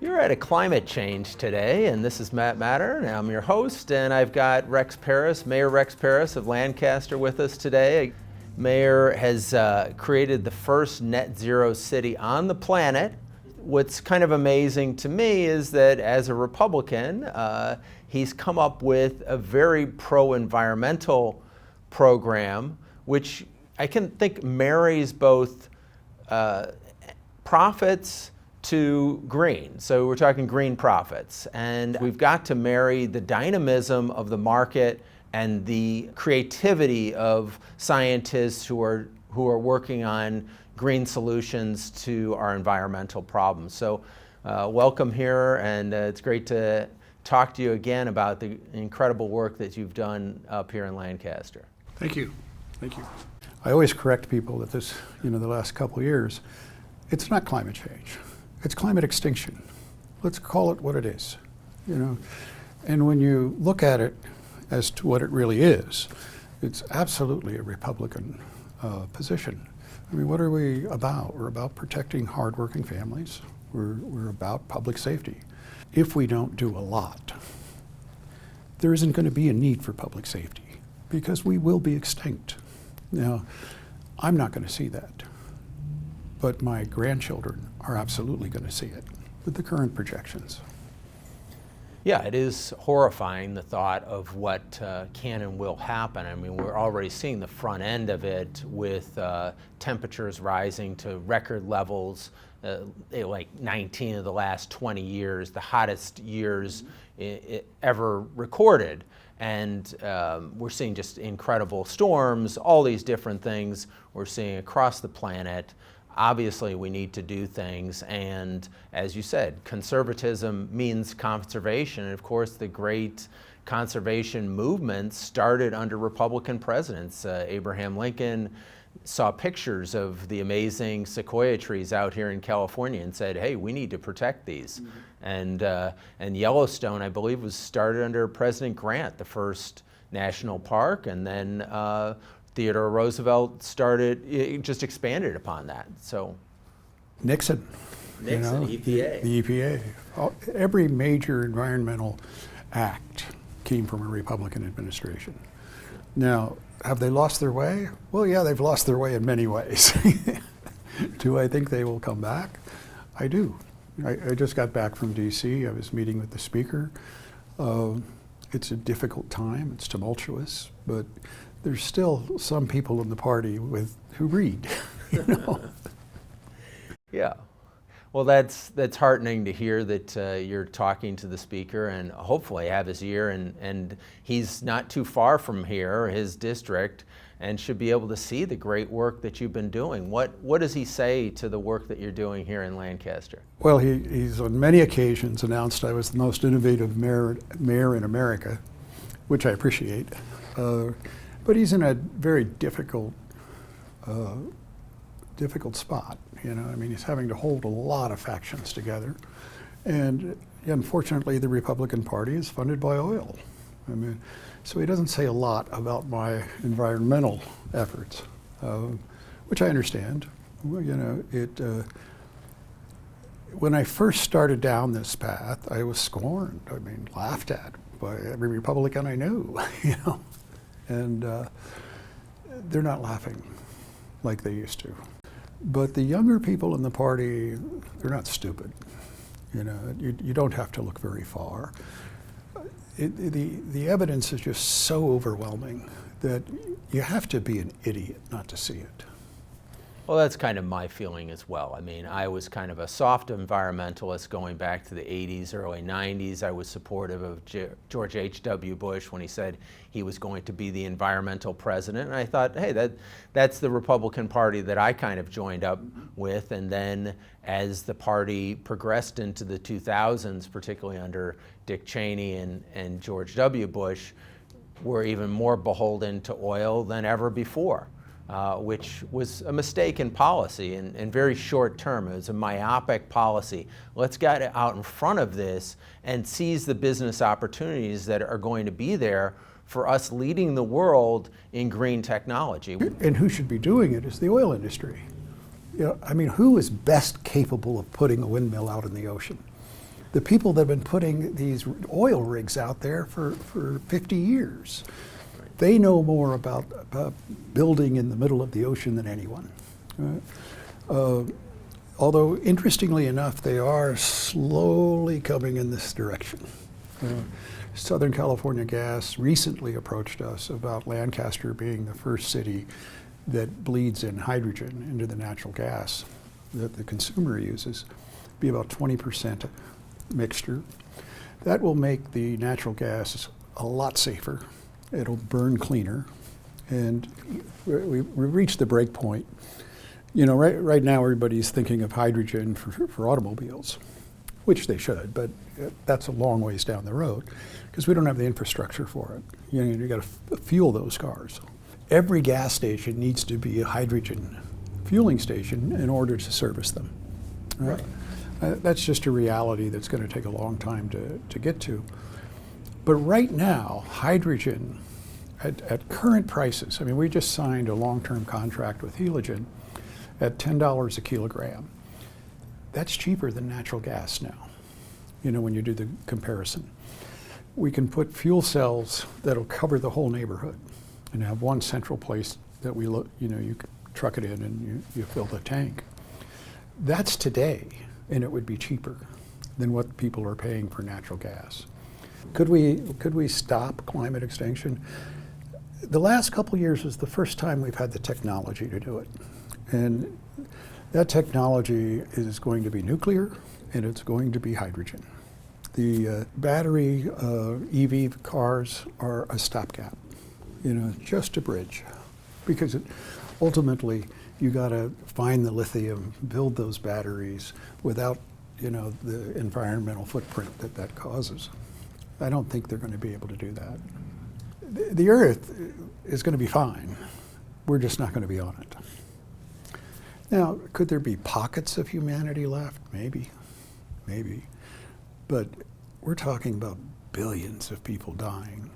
You're at a climate change today, and this is Matt Matern, and I'm your host, and I've got Rex Parris, Mayor Rex Parris of Lancaster with us today. Mayor has created the first net zero city on the planet. What's kind of amazing to me is that as a Republican, he's come up with a very pro-environmental program, which I can think marries both profits to green. So we're talking green profits. And we've got to marry the dynamism of the market and the creativity of scientists who are working on green solutions to our environmental problems. So welcome here, and it's great to talk to you again about the incredible work that you've done up here in Lancaster. Thank you. Thank you. I always correct people that this, the last couple of years, it's not climate change. It's climate extinction. Let's call it what it is, And when you look at it as to what it really is, it's absolutely a Republican position. I mean, what are we about? We're about protecting hardworking families. We're about public safety. If we don't do a lot, there isn't going to be a need for public safety because we will be extinct. Now, I'm not going to see that, but my grandchildren are absolutely going to see it with the current projections. Yeah, it is horrifying, the thought of what can and will happen. I mean, we're already seeing the front end of it with temperatures rising to record levels, like 19 of the last 20 years, the hottest years ever recorded. And we're seeing just incredible storms, all these different things we're seeing across the planet. Obviously, we need to do things, and as you said, conservatism means conservation. And of course, the great conservation movement started under Republican presidents. Abraham Lincoln saw pictures of the amazing sequoia trees out here in California and said, hey, we need to protect these. Mm-hmm. And Yellowstone, I believe, was started under President Grant, the first national park, and then Theodore Roosevelt just expanded upon that. So Nixon, EPA. The EPA. Every major environmental act came from a Republican administration. Now, have they lost their way? Well, yeah, they've lost their way in many ways. Do I think they will come back? I do. I just got back from DC. I was meeting with the speaker. It's a difficult time. It's tumultuous, but there's still some people in the party who read, Yeah. Well, that's heartening to hear that you're talking to the speaker, and hopefully have his ear, and he's not too far from here, his district, and should be able to see the great work that you've been doing. What does he say to the work that you're doing here in Lancaster? Well, he's on many occasions announced I was the most innovative mayor in America, which I appreciate. But he's in a very difficult spot. I mean, he's having to hold a lot of factions together, and unfortunately, the Republican Party is funded by oil. I mean, so he doesn't say a lot about my environmental efforts, which I understand. When I first started down this path, I was scorned. I mean, laughed at by every Republican I knew. And they're not laughing like they used to. But the younger people in the party, they're not stupid. You don't have to look very far. The evidence is just so overwhelming that you have to be an idiot not to see it. Well, that's kind of my feeling as well. I mean, I was kind of a soft environmentalist going back to the 80s, early 90s. I was supportive of George H.W. Bush when he said he was going to be the environmental president. And I thought, hey, that's the Republican Party that I kind of joined up with. And then as the party progressed into the 2000s, particularly under Dick Cheney and George W. Bush, we're even more beholden to oil than ever before. Which was a mistake in policy and very short term. It was a myopic policy. Let's get out in front of this and seize the business opportunities that are going to be there for us leading the world in green technology. And who should be doing it is the oil industry. I mean, who is best capable of putting a windmill out in the ocean? The people that have been putting these oil rigs out there for 50 years, they know more about building in the middle of the ocean than anyone. Although, interestingly enough, they are slowly coming in this direction. Southern California Gas recently approached us about Lancaster being the first city that bleeds in hydrogen into the natural gas that the consumer uses. Be about 20% mixture. That will make the natural gas a lot safer. It'll burn cleaner. And we reached the break point. You know, right now everybody's thinking of hydrogen for automobiles, which they should, but that's a long ways down the road because we don't have the infrastructure for it. You know, you got to fuel those cars. Every gas station needs to be a hydrogen fueling station in order to service them. Right? That's just a reality that's going to take a long time to get to. But right now, hydrogen at current prices, I mean, we just signed a long-term contract with Heliogen at $10 a kilogram. That's cheaper than natural gas now, you know, when you do the comparison. We can put fuel cells that'll cover the whole neighborhood and have one central place that we look, you know, you can truck it in and you fill the tank. That's today, and it would be cheaper than what people are paying for natural gas. Could we stop climate extinction? The last couple of years is the first time we've had the technology to do it. And that technology is going to be nuclear, and it's going to be hydrogen. The battery EV cars are a stopgap, you know, just a bridge. Because ultimately, you got to find the lithium, build those batteries without, you know, the environmental footprint that causes. I don't think they're going to be able to do that. The Earth is going to be fine. We're just not going to be on it. Now, could there be pockets of humanity left? Maybe, maybe. But we're talking about billions of people dying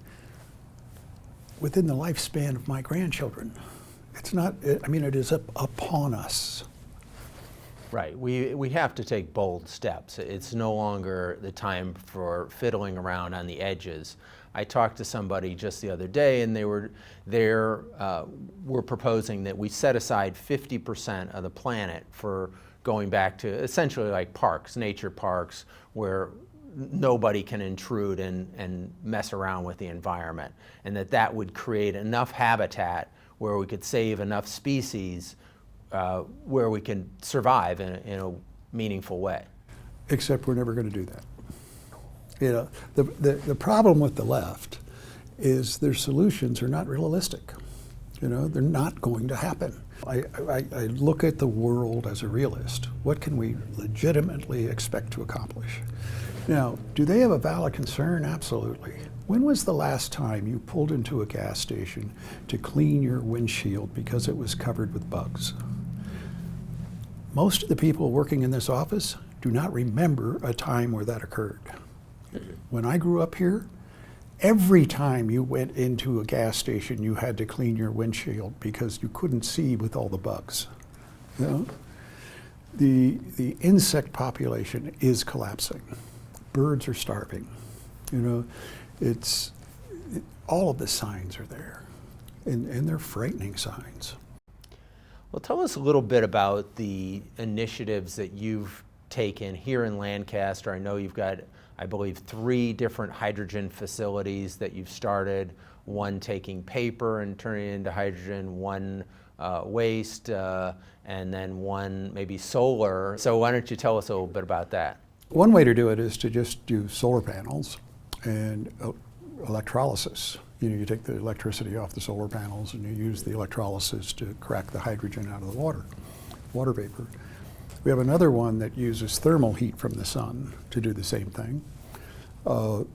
within the lifespan of my grandchildren. It's not, I mean, it is upon us. Right. We have to take bold steps. It's no longer the time for fiddling around on the edges. I talked to somebody just the other day, and they were proposing that we set aside 50% of the planet for going back to essentially like parks, nature parks, where nobody can intrude and mess around with the environment, and that would create enough habitat where we could save enough species where we can survive in a meaningful way. Except we're never going to do that. You know, the problem with the left is their solutions are not realistic. You know, they're not going to happen. I look at the world as a realist. What can we legitimately expect to accomplish? Now, do they have a valid concern? Absolutely. When was the last time you pulled into a gas station to clean your windshield because it was covered with bugs? Most of the people working in this office do not remember a time where that occurred. When I grew up here, every time you went into a gas station, you had to clean your windshield because you couldn't see with all the bugs. You know? The insect population is collapsing. Birds are starving. You know, all of the signs are there, and they're frightening signs. Well, tell us a little bit about the initiatives that you've taken here in Lancaster. I know you've got, I believe, 3 different hydrogen facilities that you've started, one taking paper and turning it into hydrogen, one waste, and then one maybe solar. So why don't you tell us a little bit about that? One way to do it is to just do solar panels and electrolysis. You know, you take the electricity off the solar panels and you use the electrolysis to crack the hydrogen out of the water vapor. We have another one that uses thermal heat from the sun to do the same thing.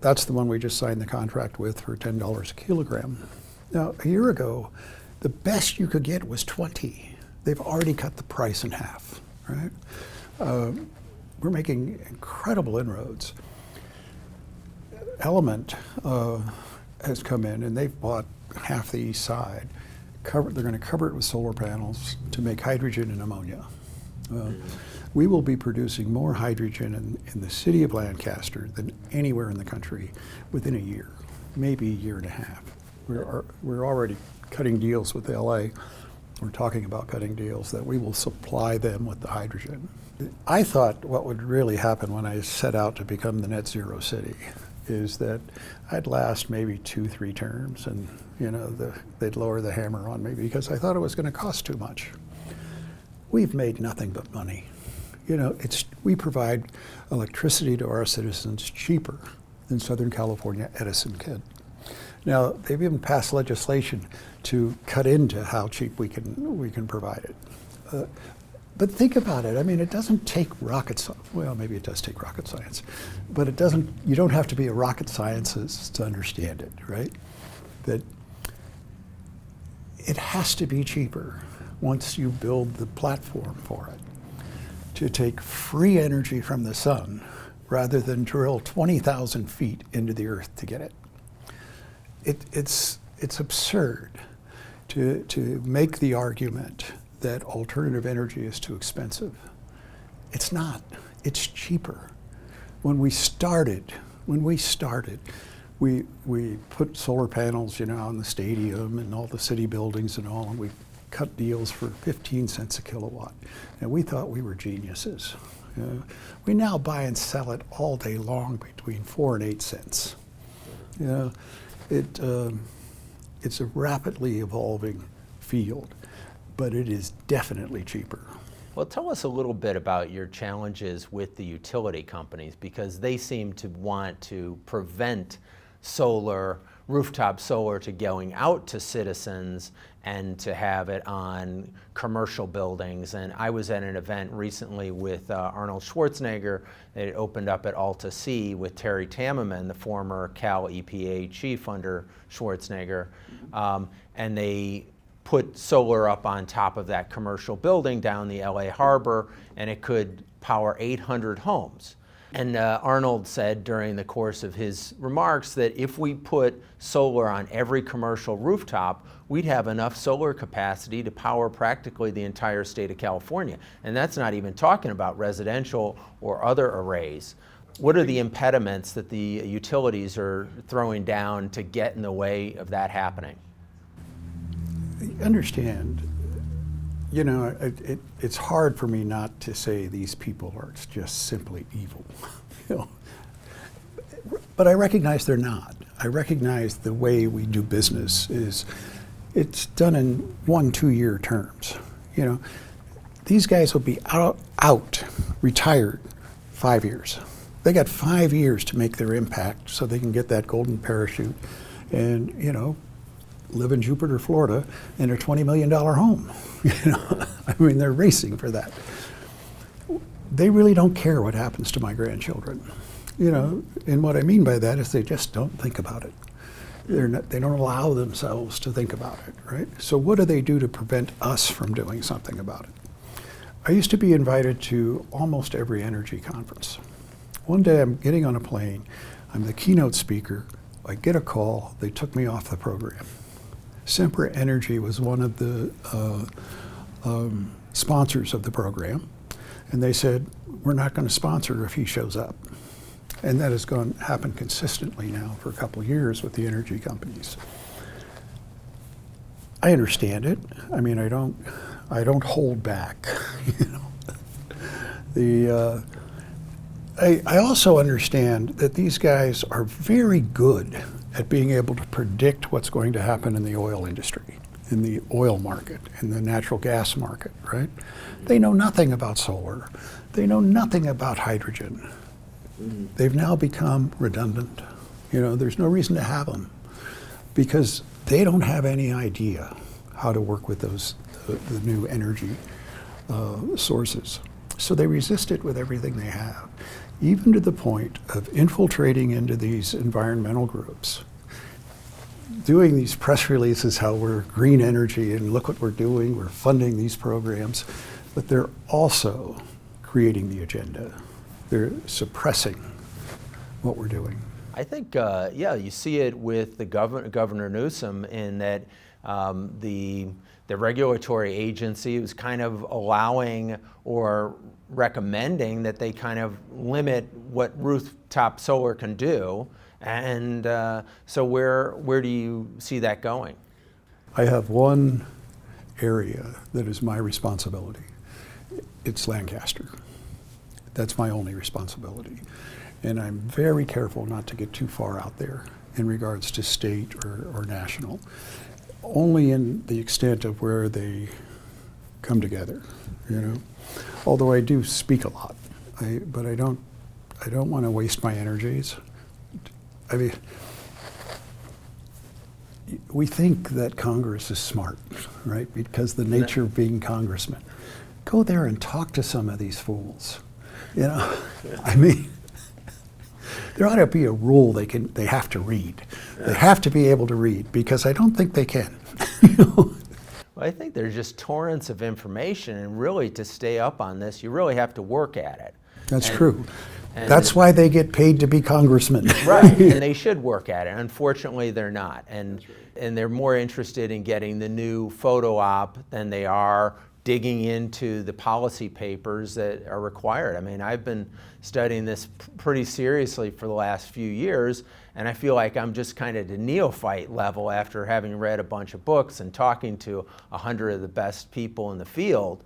That's the one we just signed the contract with for $10 a kilogram. Now, a year ago, the best you could get was 20. They've already cut the price in half, right? We're making incredible inroads. Element has come in and they've bought half the east side. They're going to cover it with solar panels to make hydrogen and ammonia. We will be producing more hydrogen in the city of Lancaster than anywhere in the country within a year, maybe a year and a half. We're already cutting deals with LA. We're talking about cutting deals that we will supply them with the hydrogen. I thought what would really happen when I set out to become the net zero city is that I'd last maybe 2-3 terms, and they'd lower the hammer on me because I thought it was going to cost too much. We've made nothing but money. We provide electricity to our citizens cheaper than Southern California Edison could. Now, they've even passed legislation to cut into how cheap we can provide it. But think about it. I mean, it doesn't take rocket science. Well, maybe it does take rocket science, but it doesn't. You don't have to be a rocket scientist to understand it, right? That it has to be cheaper once you build the platform for it to take free energy from the sun rather than drill 20,000 feet into the earth to get it. It's absurd to make the argument that alternative energy is too expensive. It's not. It's cheaper. When we started, we put solar panels, on the stadium and all the city buildings and all, and we cut deals for 15 cents a kilowatt. And we thought we were geniuses. We now buy and sell it all day long between 4 and 8 cents. It's a rapidly evolving field, but it is definitely cheaper. Well, tell us a little bit about your challenges with the utility companies, because they seem to want to prevent rooftop solar to going out to citizens and to have it on commercial buildings. And I was at an event recently with Arnold Schwarzenegger that it opened up at Alta Sea with Terry Tammerman, the former Cal EPA chief under Schwarzenegger, and they put solar up on top of that commercial building down the LA harbor, and it could power 800 homes. And Arnold said during the course of his remarks that if we put solar on every commercial rooftop, we'd have enough solar capacity to power practically the entire state of California. And that's not even talking about residential or other arrays. What are the impediments that the utilities are throwing down to get in the way of that happening? Understand, it's hard for me not to say these people are just simply evil. But I recognize they're not. I recognize the way we do business it's done in 1-2 year terms. These guys will be out, retired, 5 years. They got 5 years to make their impact so they can get that golden parachute and, live in Jupiter, Florida, in a $20 million home. I mean, they're racing for that. They really don't care what happens to my grandchildren. And what I mean by that is they just don't think about it. They don't allow themselves to think about it, right? So what do they do to prevent us from doing something about it? I used to be invited to almost every energy conference. One day I'm getting on a plane, I'm the keynote speaker, I get a call, they took me off the program. Sempra Energy was one of the sponsors of the program, and they said, we're not going to sponsor if he shows up. And that has happened consistently now for a couple of years with the energy companies. I understand it. I mean, I don't hold back. I also understand that these guys are very good at being able to predict what's going to happen in the oil industry, in the oil market, in the natural gas market, right? They know nothing about solar. They know nothing about hydrogen. They've now become redundant. There's no reason to have them because they don't have any idea how to work with the new energy sources. So they resist it with everything they have, even to the point of infiltrating into these environmental groups, doing these press releases how we're green energy and look what we're doing, we're funding these programs, but they're also creating the agenda. They're suppressing what we're doing. I think, you see it with the Governor Newsom in that The regulatory agency was kind of allowing or recommending that they kind of limit what rooftop solar can do. And so where do you see that going? I have one area that is my responsibility. It's Lancaster. That's my only responsibility. And I'm very careful not to get too far out there in regards to state or national, only in the extent of where they come together, you know. Although I do speak a lot, but I don't want to waste my energies. I mean, we think that Congress is smart, right? Because the nature of being congressmen. Go there and talk to some of these fools. You know, I mean, there ought to be a rule they have to read. They have to be able to read, because I don't think they can. You know? Well, I think there's just torrents of information, and really to stay up on this, you really have to work at it. That's true. That's why they get paid to be congressmen. Right, and they should work at it. Unfortunately, they're not. And they're more interested in getting the new photo op than they are digging into the policy papers that are required. I mean, I've been studying this pretty seriously for the last few years, and I feel like I'm just kind of at a neophyte level after having read a bunch of books and talking to 100 of the best people in the field.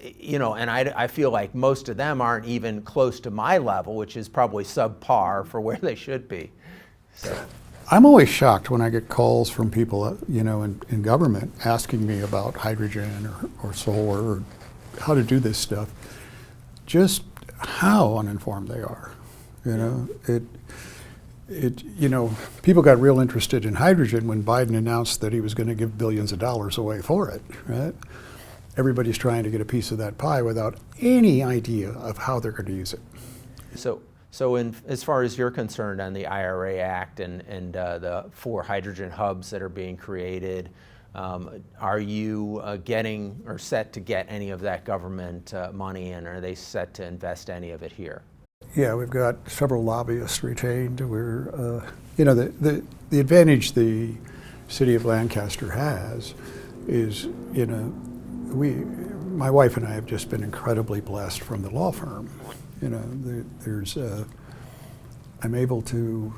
You know, and I feel like most of them aren't even close to my level, which is probably subpar for where they should be. So. I'm always shocked when I get calls from people, you know, in government asking me about hydrogen or solar or how to do this stuff. Just how uninformed they are. You know, you know, people got real interested in hydrogen when Biden announced that he was going to give billions of dollars away for it, right? Everybody's trying to get a piece of that pie without any idea of how they're going to use it. So as far as you're concerned on the IRA Act and the 4 hydrogen hubs that are being created, are you getting or set to get any of that government money, and are they set to invest any of it here? Yeah, we've got several lobbyists retained. We're, you know, the advantage the city of Lancaster has is, you know, my wife and I have just been incredibly blessed from the law firm. You know, I'm able to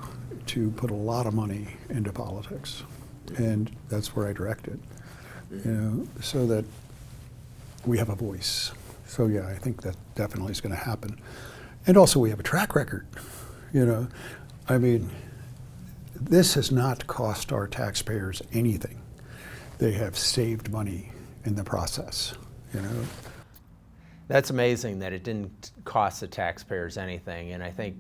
put a lot of money into politics, and that's where I direct it. You know, so that we have a voice. So yeah, I think that definitely is going to happen. And also we have a track record. You know, I mean, this has not cost our taxpayers anything. They have saved money in the process. You know. That's amazing that it didn't cost the taxpayers anything, and I think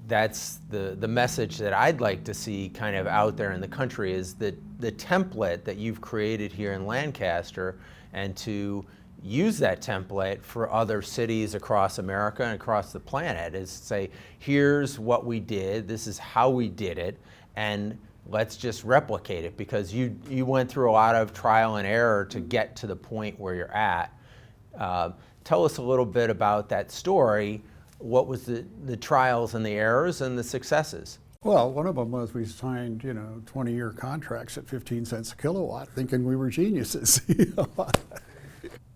that's the message that I'd like to see kind of out there in the country, is that the template that you've created here in Lancaster, and to use that template for other cities across America and across the planet, is say, here's what we did, this is how we did it, and let's just replicate it, because you went through a lot of trial and error to get to the point where you're at. Tell us a little bit about that story. What was the trials and the errors and the successes? Well, one of them was we signed, you know, 20-year contracts at 15 cents a kilowatt, thinking we were geniuses.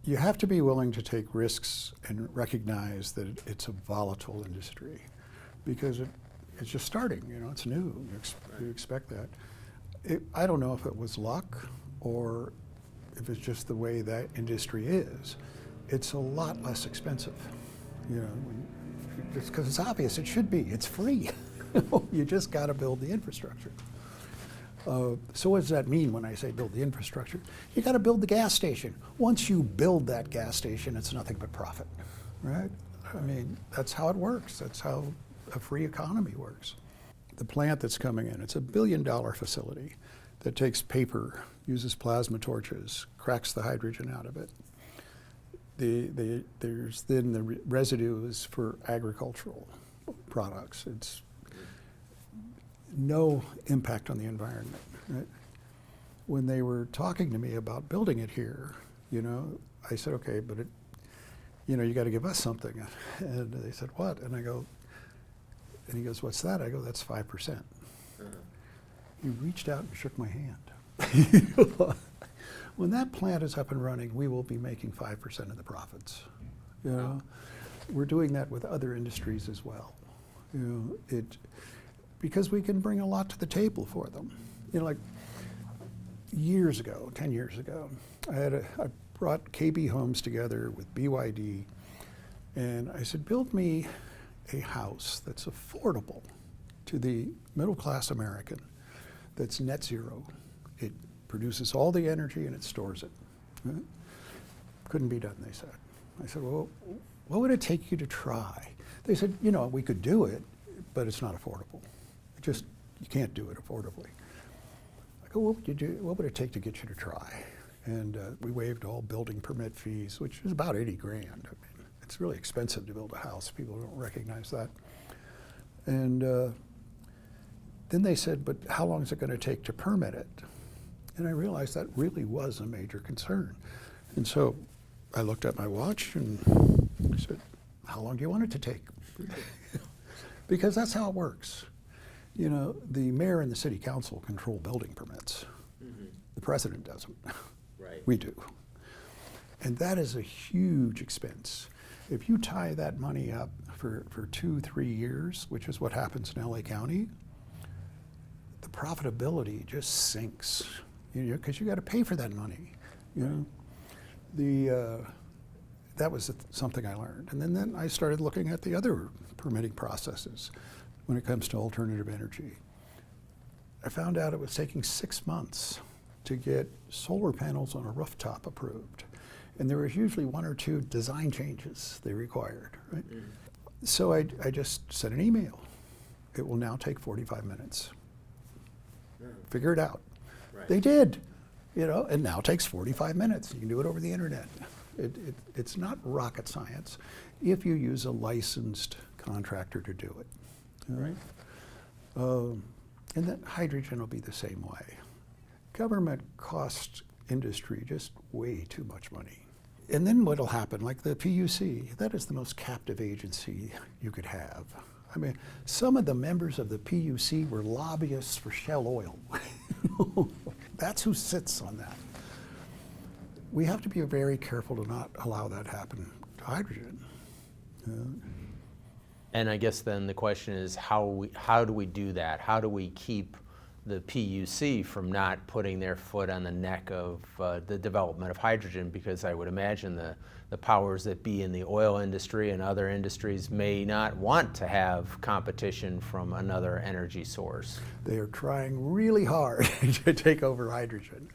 You have to be willing to take risks and recognize that it's a volatile industry, because it's just starting. You know, it's new. You expect that. I don't know if it was luck or if it's just the way that industry is. It's a lot less expensive, you know, just because it's obvious it should be. It's free. You just got to build the infrastructure. So what does that mean when I say build the infrastructure? You got to build the gas station. Once you build that gas station, it's nothing but profit, right? I mean, that's how it works. That's how a free economy works. The plant that's coming in, it's $1 billion facility that takes paper, uses plasma torches, cracks the hydrogen out of it. There's then the residue is for agricultural products. It's no impact on the environment. Right? When they were talking to me about building it here, you know, I said, okay, but you know, you got to give us something. And they said, what? And I go, and he goes, what's that? I go, that's 5%. He reached out and shook my hand. When that plant is up and running, we will be making 5% of the profits. You know, we're doing that with other industries as well. You know, because we can bring a lot to the table for them. You know, like years ago, 10 years ago, I brought KB Homes together with BYD, and I said, build me a house that's affordable to the middle-class American, that's net zero. It produces all the energy and it stores it. Right? Couldn't be done, they said. I said, well, what would it take you to try? They said, you know, we could do it, but it's not affordable. You can't do it affordably. I go, what would you do? What would it take to get you to try? And we waived all building permit fees, which is about 80 grand. I mean, it's really expensive to build a house. People don't recognize that. And then they said, but how long is it going to take to permit it? And I realized that really was a major concern. And so I looked at my watch and I said, how long do you want it to take? Because that's how it works. You know, the mayor and the city council control building permits. Mm-hmm. The president doesn't. Right. We do. And that is a huge expense. If you tie that money up for 2-3 years, which is what happens in LA County, the profitability just sinks. You know, because you got to pay for that money. You know, that was something I learned, and then I started looking at the other permitting processes when it comes to alternative energy. I found out it was taking 6 months to get solar panels on a rooftop approved, and there was usually 1 or 2 design changes they required. Right? Mm. So I just sent an email. It will now take 45 minutes. Figure it out. Right. They did, you know, and now it takes 45 minutes. You can do it over the internet. It's not rocket science if you use a licensed contractor to do it. All right? And then hydrogen will be the same way. Government costs industry just way too much money. And then what'll happen, like the PUC, that is the most captive agency you could have. I mean, some of the members of the PUC were lobbyists for Shell Oil. That's who sits on that. We have to be very careful to not allow that happen to hydrogen. And I guess then the question is, how do we do that? How do we keep the PUC from not putting their foot on the neck of the development of hydrogen? Because I would imagine the powers that be in the oil industry and other industries may not want to have competition from another energy source. They are trying really hard to take over hydrogen.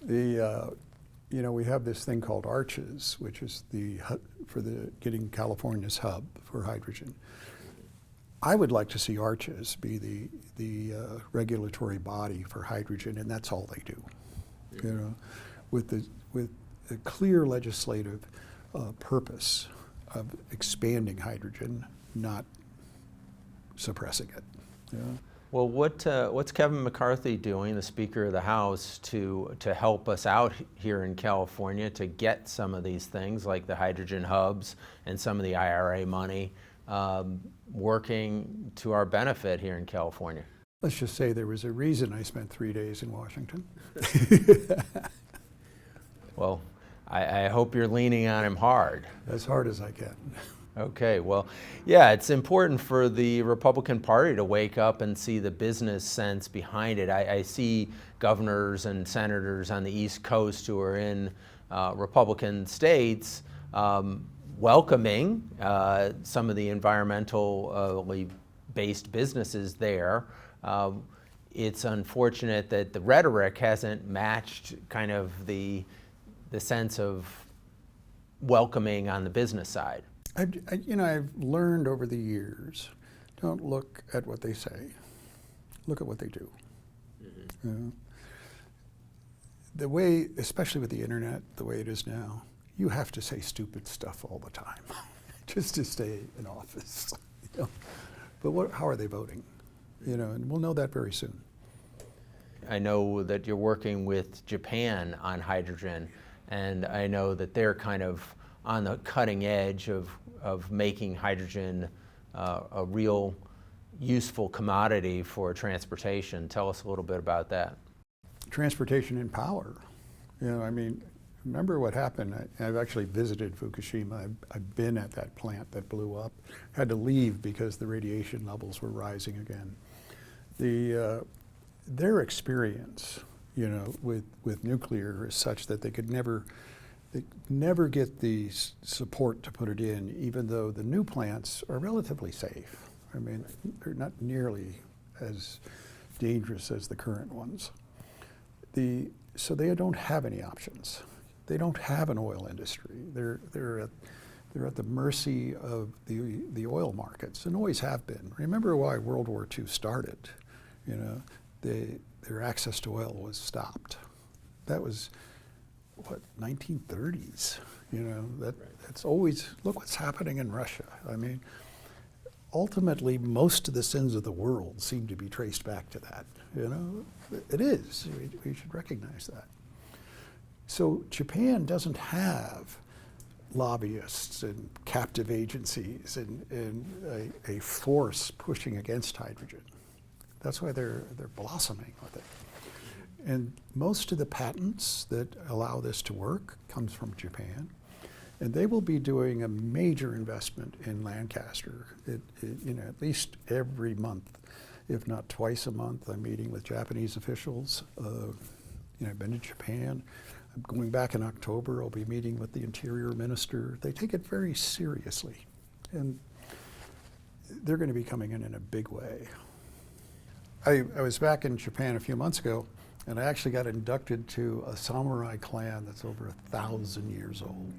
You know, we have this thing called ARCHES, which is for getting California's hub for hydrogen. I would like to see ARCHES be the regulatory body for hydrogen, and that's all they do. You know, with a clear legislative purpose of expanding hydrogen, not suppressing it. You know? Well, what's Kevin McCarthy doing, the Speaker of the House, to help us out here in California to get some of these things like the hydrogen hubs and some of the IRA money working to our benefit here in California? Let's just say there was a reason I spent 3 days in Washington. Well, I hope you're leaning on him hard. As hard as I can. Okay, well, yeah, it's important for the Republican Party to wake up and see the business sense behind it. I see governors and senators on the East Coast who are in Republican states welcoming some of the environmentally based businesses there. It's unfortunate that the rhetoric hasn't matched kind of the sense of welcoming on the business side. I've learned over the years, don't look at what they say, look at what they do. Mm-hmm. You know? The way, especially with the internet, the way it is now, you have to say stupid stuff all the time just to stay in office. You know? But how are they voting? You know, and we'll know that very soon. I know that you're working with Japan on hydrogen, and I know that they're kind of on the cutting edge of making hydrogen a real useful commodity for transportation. Tell us a little bit about that. transportation and power. I mean, remember what happened. I've actually visited Fukushima. I've been at that plant that blew up. Had to leave because the radiation levels were rising again. Their experience, with nuclear is such that they never get the support to put it in, even though the new plants are relatively safe. I mean, they're not nearly as dangerous as the current ones. So they don't have any options. They don't have an oil industry. They're at the mercy of the oil markets, and always have been. Remember why World War II started. Their access to oil was stopped. That was, 1930s. That's always, look what's happening in Russia. I mean, ultimately, most of the sins of the world seem to be traced back to that. It is. We should recognize that. So Japan doesn't have lobbyists and captive agencies and a force pushing against hydrogen. That's why they're blossoming with it. And most of the patents that allow this to work comes from Japan. And they will be doing a major investment in Lancaster. At least every month, if not twice a month, I'm meeting with Japanese officials. I've been to Japan. I'm going back in October. I'll be meeting with the Interior Minister. They take it very seriously. And they're going to be coming in a big way. I was back in Japan a few months ago, and I actually got inducted to a samurai clan that's over 1,000 years old.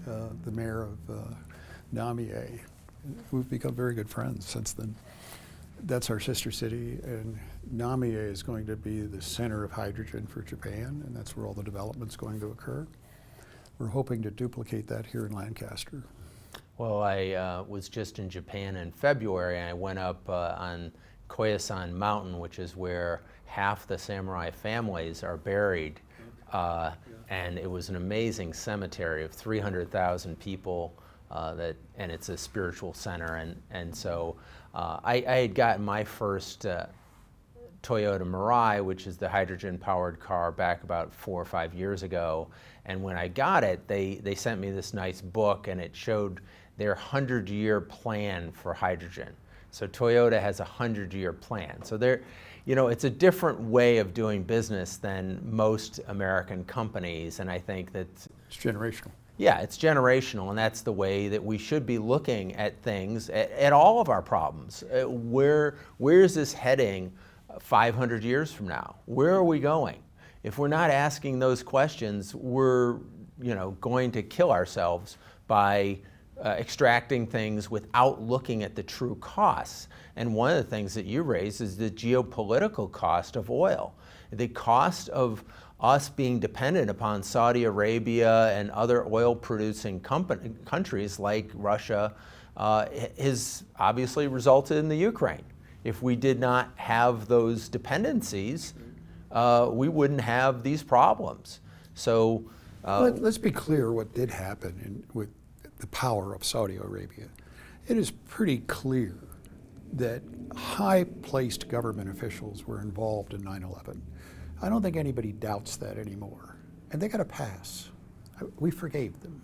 The mayor of Namie. We've become very good friends since then. That's our sister city, and Namie is going to be the center of hydrogen for Japan, and that's where all the development's going to occur. We're hoping to duplicate that here in Lancaster. Well, I was just in Japan in February, and I went up on Koyasan Mountain, which is where half the samurai families are buried. And it was an amazing cemetery of 300,000 people, and it's a spiritual center. And so I had gotten my first Toyota Mirai, which is the hydrogen-powered car, back about 4 or 5 years ago. And when I got it, they sent me this nice book, and it showed their 100-year plan for hydrogen. So Toyota has a 100-year plan. So it's a different way of doing business than most American companies, and I think that it's generational. Yeah, it's generational, and that's the way that we should be looking at things, at all of our problems. Where is this heading 500 years from now? Where are we going? If we're not asking those questions, we're going to kill ourselves by extracting things without looking at the true costs. And one of the things that you raised is the geopolitical cost of oil. The cost of us being dependent upon Saudi Arabia and other oil-producing countries like Russia has obviously resulted in the Ukraine. If we did not have those dependencies, we wouldn't have these problems. So let's be clear what did happen with the power of Saudi Arabia. It is pretty clear that high-placed government officials were involved in 9/11. I don't think anybody doubts that anymore. And they got a pass. We forgave them.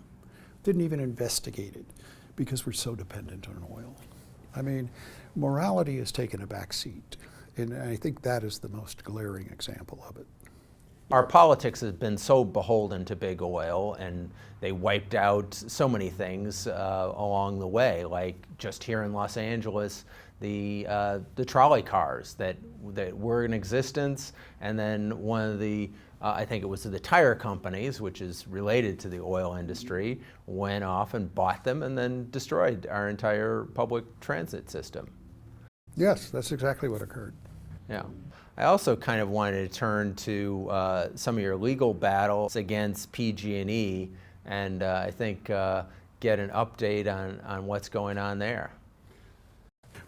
Didn't even investigate it because we're so dependent on oil. I mean, morality has taken a back seat. And I think that is the most glaring example of it. Our politics has been so beholden to big oil, and they wiped out so many things along the way, like just here in Los Angeles, the trolley cars that were in existence, and then one of the, I think it was the tire companies, which is related to the oil industry, went off and bought them and then destroyed our entire public transit system. Yes, that's exactly what occurred. Yeah. I also kind of wanted to turn to some of your legal battles against PG&E, and I think get an update on what's going on there.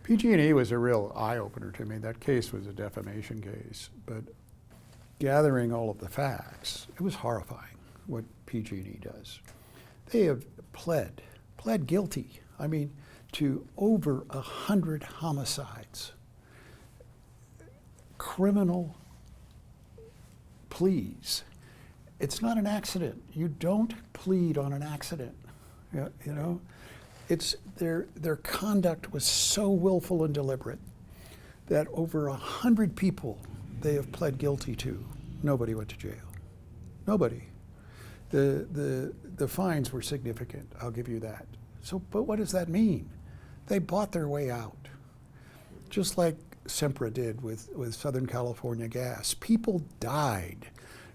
PG&E was a real eye-opener to me. That case was a defamation case, but gathering all of the facts, it was horrifying what PG&E does. They have pled guilty, to over 100 homicides. Criminal pleas. It's not an accident. You don't plead on an accident. You know, it's their conduct was so willful and deliberate that over 100 people they have pled guilty to. Nobody went to jail. Nobody. The fines were significant, I'll give you that. So, but what does that mean? They bought their way out. Just like Sempra did with Southern California Gas. People died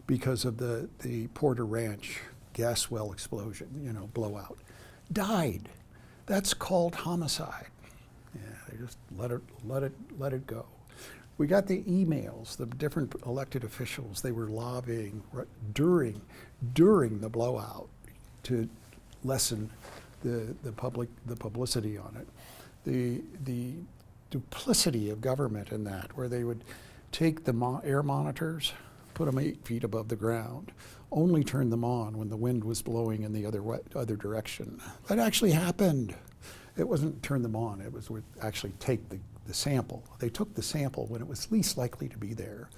because of the Porter Ranch gas well explosion, blowout. Died. That's called homicide. Yeah, they just let it go. We got the emails, the different elected officials, they were lobbying during the blowout to lessen the publicity on it. The duplicity of government in that, where they would take the air monitors, put them 8 feet above the ground, only turn them on when the wind was blowing in the other direction. That actually happened. It wasn't turn them on, it was actually take the sample. They took the sample when it was least likely to be there.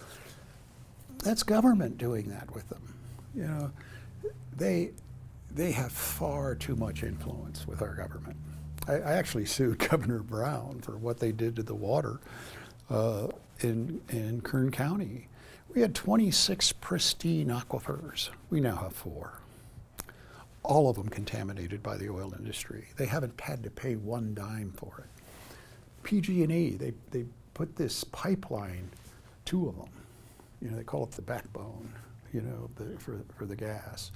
That's government doing that with them. They have far too much influence with our government. I actually sued Governor Brown for what they did to the water in Kern County. We had 26 pristine aquifers. We now have 4. All of them contaminated by the oil industry. They haven't had to pay one dime for it. PG&E, they put this pipeline, 2 of them. They call it the backbone, for the gas.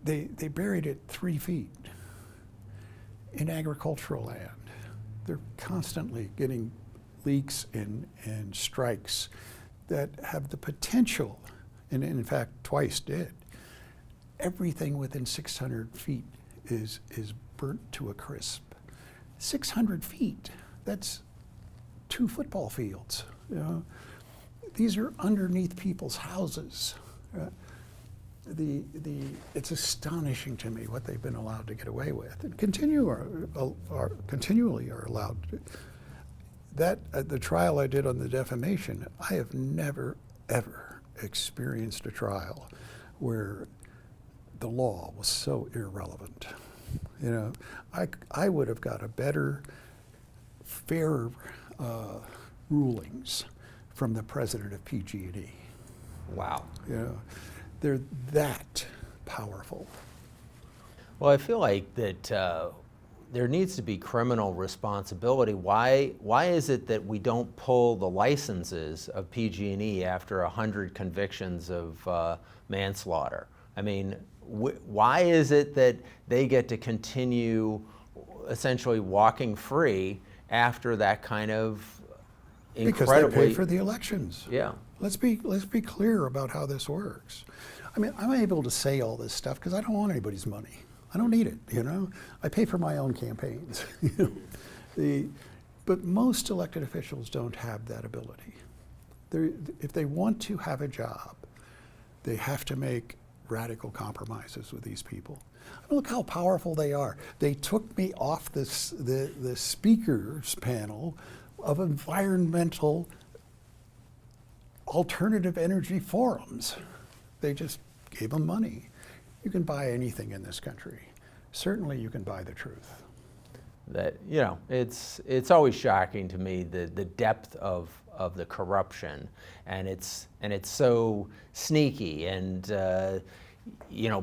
They buried it 3 feet in agricultural land. They're constantly getting leaks and strikes that have the potential, and in fact twice did. Everything within 600 feet is burnt to a crisp. 600 feet, that's 2 football fields. These are underneath people's houses. It's astonishing to me what they've been allowed to get away with, and continually are allowed to. The trial I did on the defamation, I have never, ever experienced a trial where the law was so irrelevant. I would have got a better, fairer rulings from the president of PG&E. Wow. They're that powerful. Well, I feel like that there needs to be criminal responsibility. Why is it that we don't pull the licenses of PG&E after 100 convictions of manslaughter? I mean, why is it that they get to continue essentially walking free after that kind of incredibly... Because they pay for the elections. Yeah. Let's be clear about how this works. I mean, I'm able to say all this stuff because I don't want anybody's money. I don't need it, I pay for my own campaigns. But most elected officials don't have that ability. If they want to have a job, they have to make radical compromises with these people. I mean, look how powerful they are. They took me off the speakers panel of environmental alternative energy forums. They just gave them money. You can buy anything in this country. Certainly you can buy the truth. That, it's always shocking to me the depth of the corruption, and it's so sneaky, and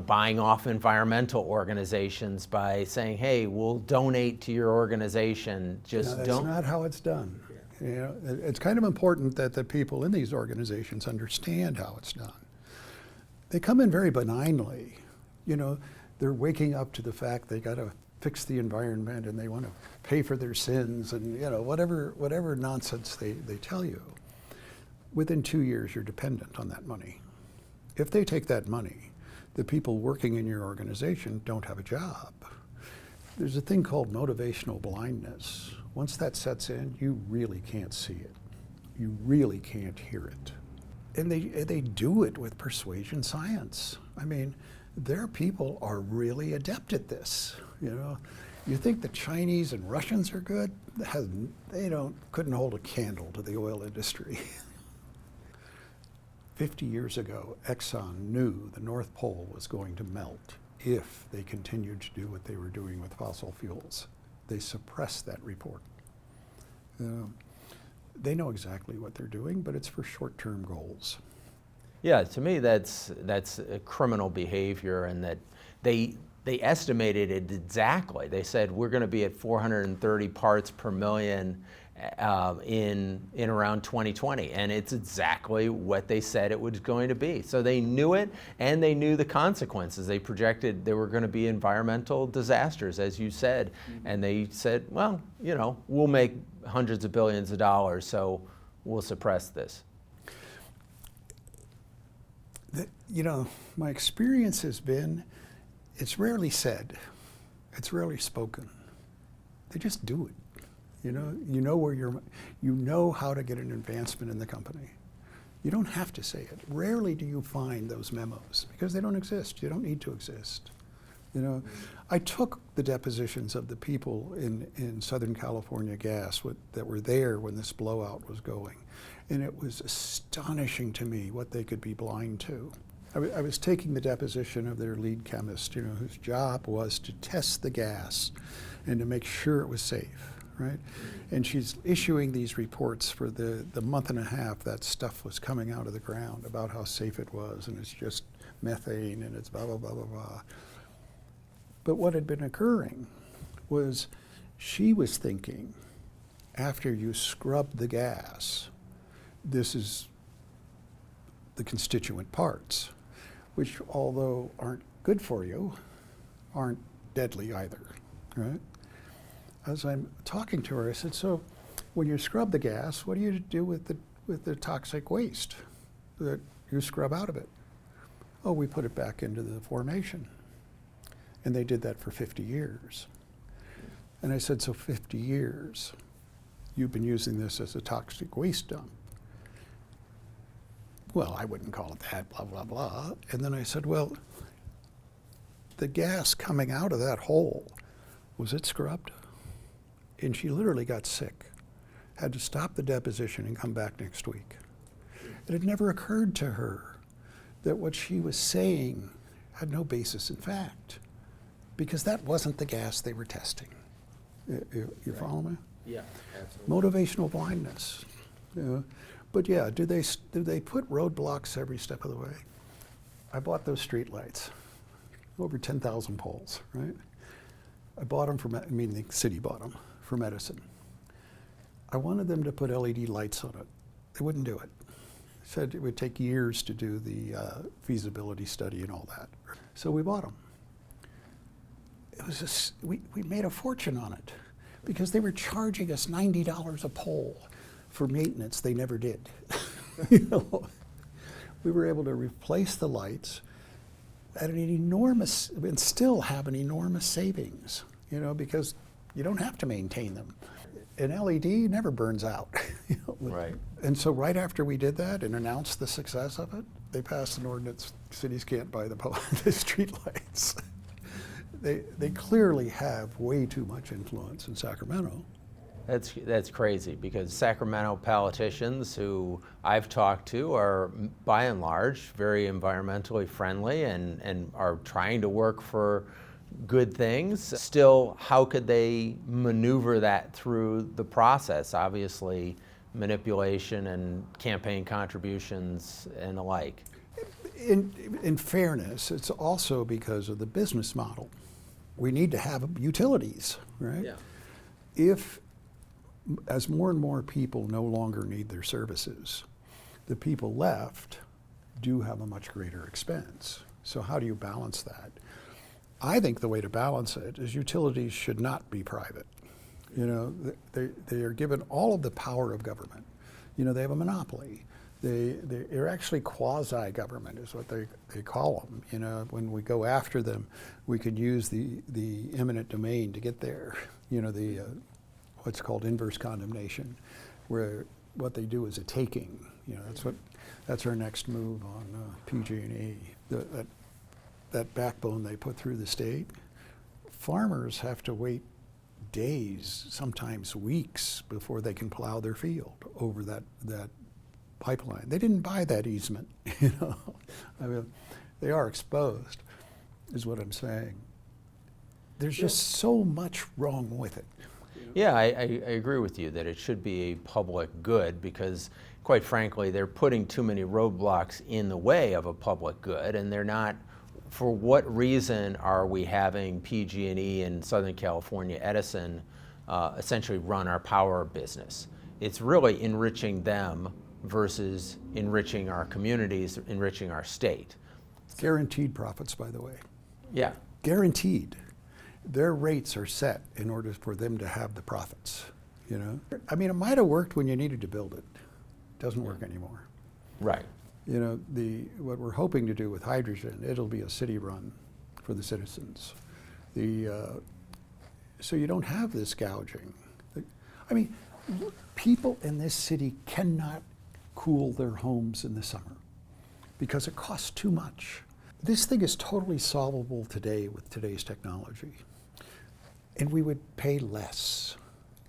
buying off environmental organizations by saying, hey, we'll donate to your organization. That's not how it's done. It's kind of important that the people in these organizations understand how it's done. They come in very benignly. They're waking up to the fact they got to fix the environment and they want to pay for their sins and whatever nonsense they tell you. Within 2 years, you're dependent on that money. If they take that money, the people working in your organization don't have a job. There's a thing called motivational blindness. Once that sets in, you really can't see it. You really can't hear it. And they do it with persuasion science. I mean, their people are really adept at this. You think the Chinese and Russians are good? They couldn't hold a candle to the oil industry. 50 years ago, Exxon knew the North Pole was going to melt if they continued to do what they were doing with fossil fuels. They suppressed that report. They know exactly what they're doing, but it's for short-term goals. Yeah, to me that's a criminal behavior, and that they estimated it exactly. They said we're going to be at 430 parts per million in around 2020, and it's exactly what they said it was going to be. So they knew it, and they knew the consequences. They projected there were going to be environmental disasters, as you said, and they said, well, you know, we'll make hundreds of billions of dollars, so we'll suppress this. You know, my experience has been, it's rarely said, it's rarely spoken. They just do it. You know where you know how to get an advancement in the company. You don't have to say it. Rarely do you find those memos because they don't exist. You don't need to exist. You know, I took the depositions of the people in Southern California Gas that were there when this blowout was going, and it was astonishing to me what they could be blind to. I was taking the deposition of their lead chemist, you know, whose job was to test the gas and to make sure it was safe, right? And she's issuing these reports for the month and a half that stuff was coming out of the ground about how safe it was, and it's just methane and it's blah, blah, blah, blah, blah. But what had been occurring was she was thinking, after you scrub the gas, this is the constituent parts, which, although aren't good for you, aren't deadly either, right? As I'm talking to her, I said, so when you scrub the gas, what do you do with the toxic waste that you scrub out of it? Oh, we put it back into the formation. And they did that for 50 years. And I said, so 50 years, you've been using this as a toxic waste dump. Well, I wouldn't call it that, blah, blah, blah. And then I said, well, the gas coming out of that hole, was it scrubbed? And she literally got sick, had to stop the deposition and come back next week. It had never occurred to her that what she was saying had no basis in fact, because that wasn't the gas they were testing. You follow me? Yeah, absolutely. Motivational blindness. You know? But yeah, do they put roadblocks every step of the way? I bought those street lights, over 10,000 poles, right? I bought them the city bought them for medicine. I wanted them to put LED lights on it. They wouldn't do it. Said it would take years to do the feasibility study and all that. So we bought them. It was just, we made a fortune on it because they were charging us $90 a pole for maintenance they never did. You know, we were able to replace the lights at an enormous, and still have an enormous savings, you know, because you don't have to maintain them. An LED never burns out. You know? Right. And so right after we did that and announced the success of it, they passed an ordinance, cities can't buy the street lights. They clearly have way too much influence in Sacramento. That's crazy, because Sacramento politicians who I've talked to are, by and large, very environmentally friendly and are trying to work for good things. Still, how could they maneuver that through the process? Obviously, manipulation and campaign contributions and the like. In fairness, it's also because of the business model. We need to have utilities, right? Yeah. If, as more and more people no longer need their services, the people left do have a much greater expense. So how do you balance that? I think the way to balance it is utilities should not be private. You know, they are given all of the power of government. You know, they have a monopoly. They're actually quasi-government is what they call them. You know, when we go after them, we could use the eminent domain to get there. You know, the what's called inverse condemnation, where what they do is a taking. You know, that's our next move on PG&E. That backbone they put through the state. Farmers have to wait days, sometimes weeks, before they can plow their field over that pipeline. They didn't buy that easement, you know. I mean, they are exposed, is what I'm saying. There's just so much wrong with it. Yeah, I agree with you that it should be a public good because, quite frankly, they're putting too many roadblocks in the way of a public good, and they're not. For what reason are we having PG&E in Southern California, Edison, essentially run our power business? It's really enriching them versus enriching our communities, enriching our state. Guaranteed profits, by the way. Yeah. Guaranteed. Their rates are set in order for them to have the profits, you know? I mean, it might have worked when you needed to build it. Doesn't work anymore. Right. You know, what we're hoping to do with hydrogen, it'll be a city run for the citizens. So you don't have this gouging. I mean, people in this city cannot cool their homes in the summer because it costs too much. This thing is totally solvable today with today's technology. And we would pay less.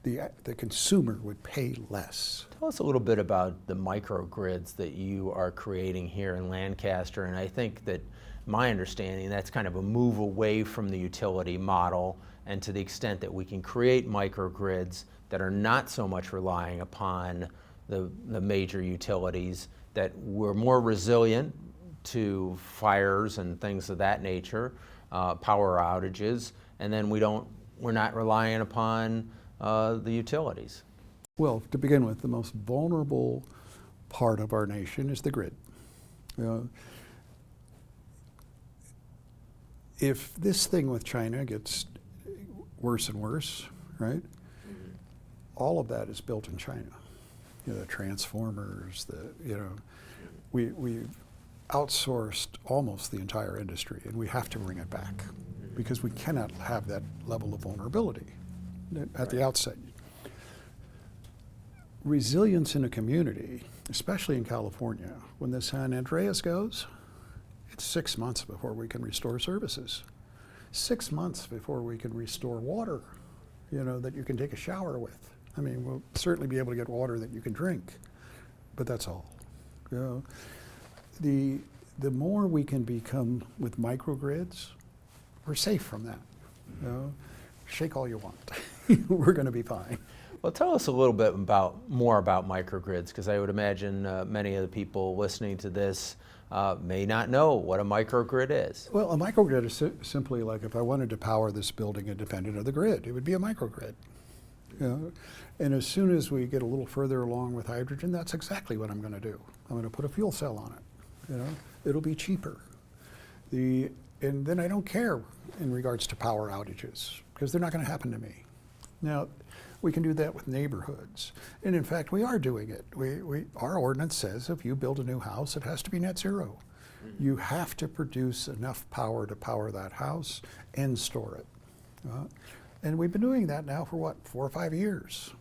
The consumer would pay less. Tell us a little bit about the microgrids that you are creating here in Lancaster. And I think that my understanding, that's kind of a move away from the utility model, and to the extent that we can create microgrids that are not so much relying upon the major utilities, that we're more resilient to fires and things of that nature, power outages, and then we're not relying upon the utilities. Well, to begin with, the most vulnerable part of our nation is the grid. If this thing with China gets worse and worse, right? All of that is built in China. You know, the transformers, we've outsourced almost the entire industry, and we have to bring it back because we cannot have that level of vulnerability at the outset. Resilience in a community, especially in California, when the San Andreas goes, it's 6 months before we can restore services. 6 months before we can restore water, you know, that you can take a shower with. I mean, we'll certainly be able to get water that you can drink, but that's all. You know, the more we can become with microgrids, we're safe from that. You know, shake all you want. We're going to be fine. Well, tell us a little bit more about microgrids, because I would imagine many of the people listening to this may not know what a microgrid is. Well, a microgrid is simply like if I wanted to power this building independent of the grid, it would be a microgrid. You know? And as soon as we get a little further along with hydrogen, that's exactly what I'm going to do. I'm going to put a fuel cell on it. You know? It'll be cheaper. And then I don't care in regards to power outages, because they're not going to happen to me. Now, we can do that with neighborhoods. And in fact, we are doing it. Our ordinance says if you build a new house, it has to be net zero. You have to produce enough power to power that house and store it. And we've been doing that now for what, 4 or 5 years.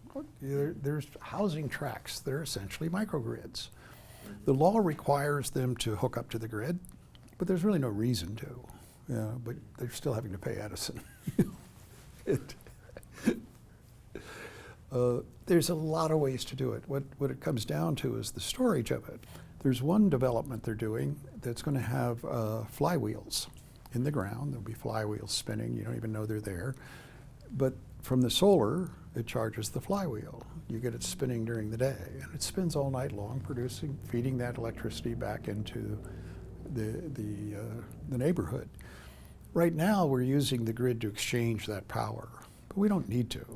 There's housing tracts that are essentially microgrids. The law requires them to hook up to the grid, but there's really no reason to. But they're still having to pay Edison. There's a lot of ways to do it. What it comes down to is the storage of it. There's one development they're doing that's going to have flywheels in the ground. There'll be flywheels spinning. You don't even know they're there. But from the solar, it charges the flywheel. You get it spinning during the day, and it spins all night long, feeding that electricity back into the neighborhood. Right now, we're using the grid to exchange that power, but we don't need to.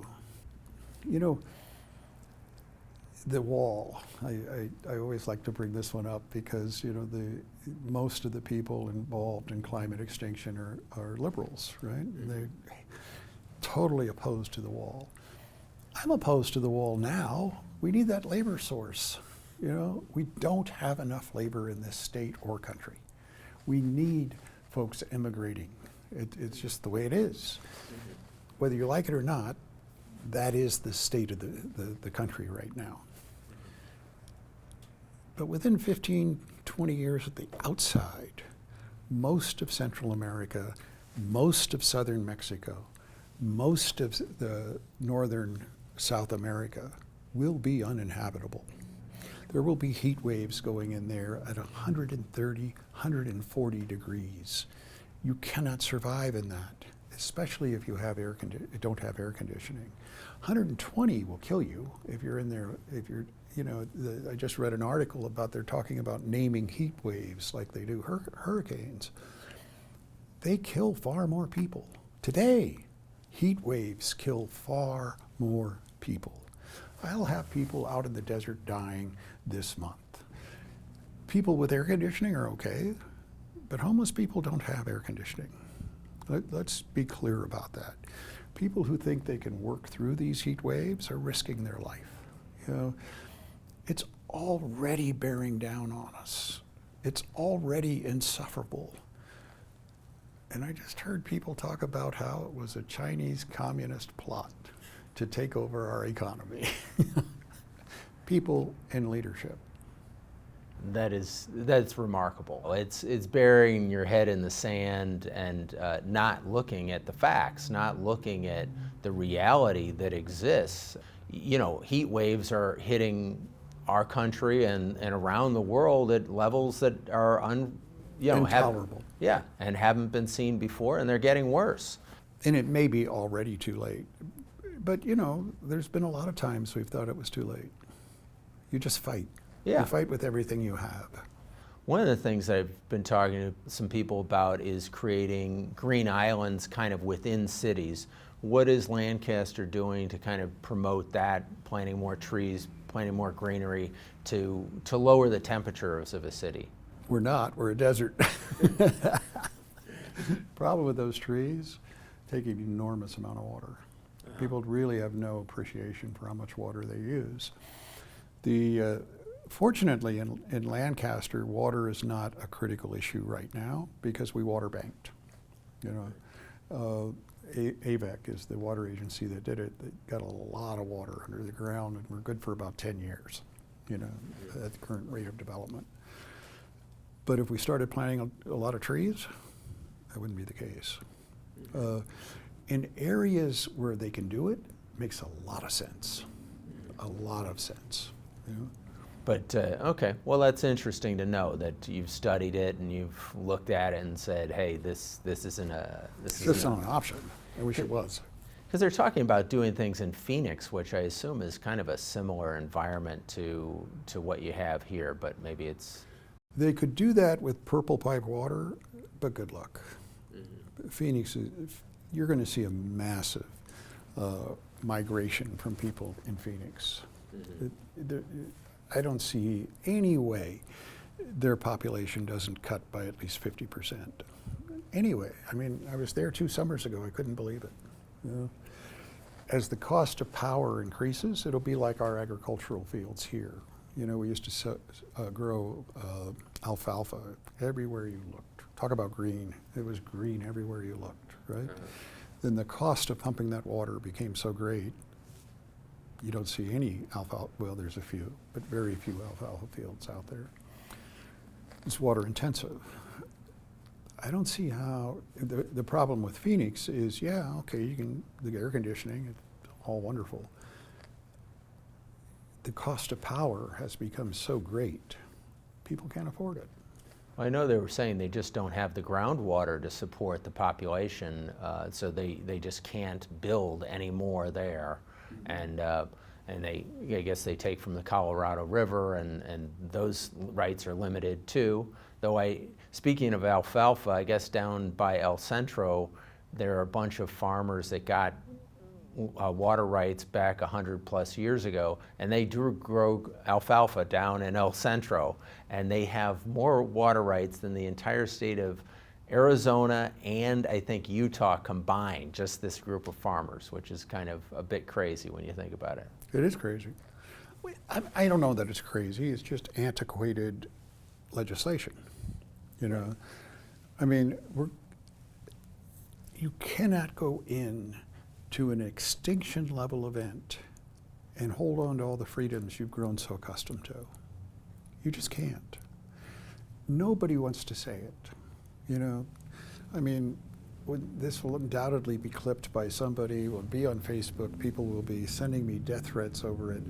You know, the wall, I always like to bring this one up because, you know, most of the people involved in climate extinction are liberals, right? They're totally opposed to the wall. I'm opposed to the wall now. We need that labor source. You know, we don't have enough labor in this state or country. We need folks immigrating. It's just the way it is. Whether you like it or not, that is the state of the country right now. But within 15, 20 years at the outside, most of Central America, most of southern Mexico, most of the northern South America will be uninhabitable. There will be heat waves going in there at 130, 140 degrees. You cannot survive in that, especially if you have don't have air conditioning. 120 will kill you if you're in there. If you're, I just read an article about they're talking about naming heat waves like they do hurricanes. They kill far more people. Today, heat waves kill far more people. I'll have people out in the desert dying this month. People with air conditioning are okay, but homeless people don't have air conditioning. Let's be clear about that. People who think they can work through these heat waves are risking their life. It's already bearing down on us. It's already insufferable. And I just heard people talk about how it was a Chinese communist plot to take over our economy. People in leadership. That's remarkable. It's burying your head in the sand and not looking at the facts, not looking at the reality that exists. Heat waves are hitting our country and around the world at levels that are intolerable. And haven't been seen before, and they're getting worse. And it may be already too late. But there's been a lot of times we've thought it was too late. You just fight. Yeah. You fight with everything you have. One of the things I've been talking to some people about is creating green islands kind of within cities. What is Lancaster doing to kind of promote that, planting more trees, planting more greenery to lower the temperatures of a city? We're not. We're a desert. Problem with those trees, take an enormous amount of water. People really have no appreciation for how much water they use. Fortunately, in Lancaster, water is not a critical issue right now because we water banked. AVEC is the water agency that did it. They got a lot of water under the ground, and we're good for about 10 years, at the current rate of development. But if we started planting a lot of trees, that wouldn't be the case. In areas where they can do it, makes a lot of sense. A lot of sense. But, okay, well, that's interesting to know that you've studied it and you've looked at it and said, hey, this isn't an option. I wish it was. Because they're talking about doing things in Phoenix, which I assume is kind of a similar environment to what you have here, but maybe it's... They could do that with purple pipe water, but good luck. Mm-hmm. Phoenix, you're going to see a massive migration from people in Phoenix. Mm-hmm. I don't see any way their population doesn't cut by at least 50%. Anyway, I was there 2 summers ago. I couldn't believe it. As the cost of power increases, it'll be like our agricultural fields here. We used to grow alfalfa everywhere you looked. Talk about green. It was green everywhere you looked, right? Uh-huh. Then the cost of pumping that water became so great, you don't see any alfalfa. Well, there's a few, but very few alfalfa fields out there. It's water intensive. I don't see how, the problem with Phoenix is, the air conditioning, it's all wonderful. The cost of power has become so great, people can't afford it. I know they were saying they just don't have the groundwater to support the population, so they just can't build any more there. And I guess they take from the Colorado River, and those rights are limited too. Though speaking of alfalfa, I guess down by El Centro, there are a bunch of farmers that got water rights back 100+ years ago, and they do grow alfalfa down in El Centro, and they have more water rights than the entire state of Arizona and I think Utah combined, just this group of farmers, which is kind of a bit crazy when you think about it. It is crazy. I don't know that it's crazy, it's just antiquated legislation. You cannot go in to an extinction level event and hold on to all the freedoms you've grown so accustomed to. You just can't. Nobody wants to say it. This will undoubtedly be clipped by somebody, will be on Facebook, people will be sending me death threats over it.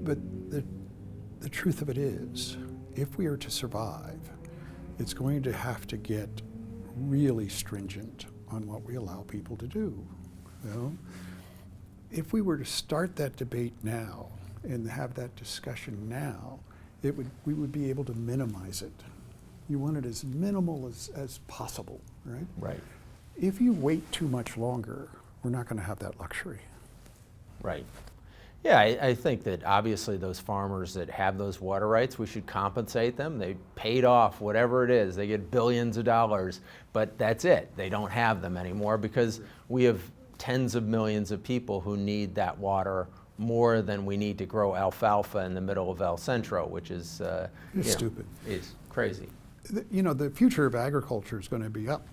But the the truth of it is, if we are to survive, it's going to have to get really stringent on what we allow people to do. You know? If we were to start that debate now and have that discussion now, we would be able to minimize it. You want it as minimal as possible, right? Right. If you wait too much longer, we're not going to have that luxury. Right. Yeah, I think that obviously those farmers that have those water rights, we should compensate them. They paid off whatever it is. They get billions of dollars, but that's it. They don't have them anymore because we have tens of millions of people who need that water more than we need to grow alfalfa in the middle of El Centro, which is stupid. Is crazy. The future of agriculture is going to be up.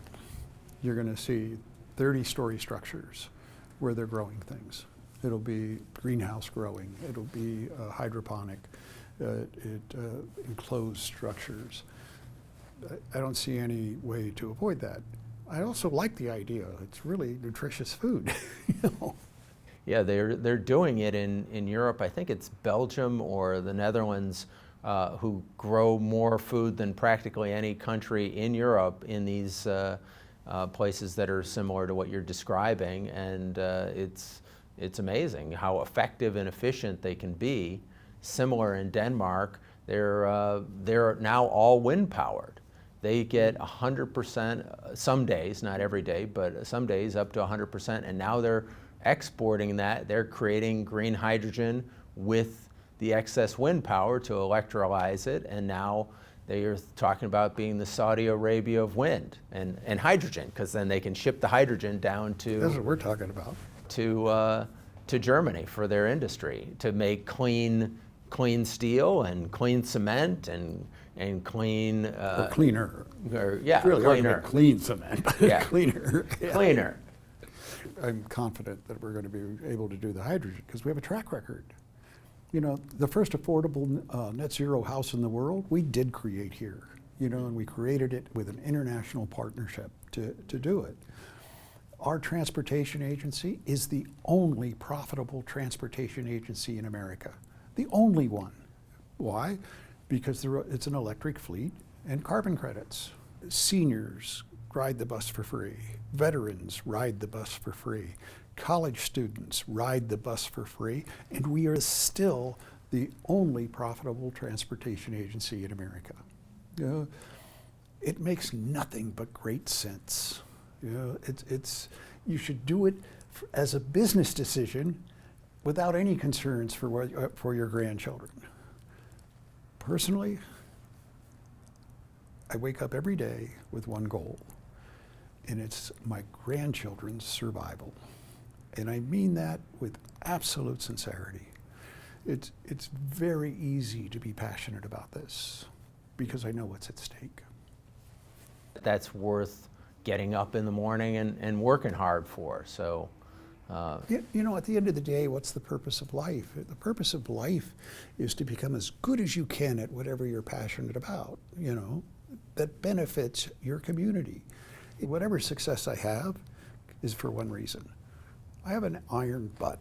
You're going to see 30-story structures where they're growing things. It'll be greenhouse growing. It'll be hydroponic, enclosed structures. I don't see any way to avoid that. I also like the idea. It's really nutritious food. Yeah, they're doing it in Europe. I think it's Belgium or the Netherlands who grow more food than practically any country in Europe in these places that are similar to what you're describing, and it's amazing how effective and efficient they can be. Similar in Denmark, they're now all wind powered. They get 100%, some days, not every day, but some days up to 100%, and now they're exporting that. They're creating green hydrogen with the excess wind power to electrolyze it, and now they are talking about being the Saudi Arabia of wind and hydrogen, because then they can ship the hydrogen down to That's what we're talking about. to Germany for their industry to make clean steel and clean cement and clean or cleaner. Yeah, really hard to cleaner. make clean cement. Yeah. Cleaner. Yeah. Cleaner. I'm confident that we're going to be able to do the hydrogen because we have a track record. The first affordable net zero house in the world, we did create here, and we created it with an international partnership to do it. Our transportation agency is the only profitable transportation agency in America. The only one. Why? Because it's an electric fleet and carbon credits. Seniors ride the bus for free. Veterans ride the bus for free. College students ride the bus for free. And we are still the only profitable transportation agency in America. It makes nothing but great sense. You should do it as a business decision without any concerns for your grandchildren. Personally, I wake up every day with one goal, and it's my grandchildren's survival. And I mean that with absolute sincerity. It's very easy to be passionate about this because I know what's at stake. That's worth getting up in the morning and working hard for. So, at the end of the day, what's the purpose of life? The purpose of life is to become as good as you can at whatever you're passionate about, that benefits your community. Whatever success I have is for one reason. I have an iron butt.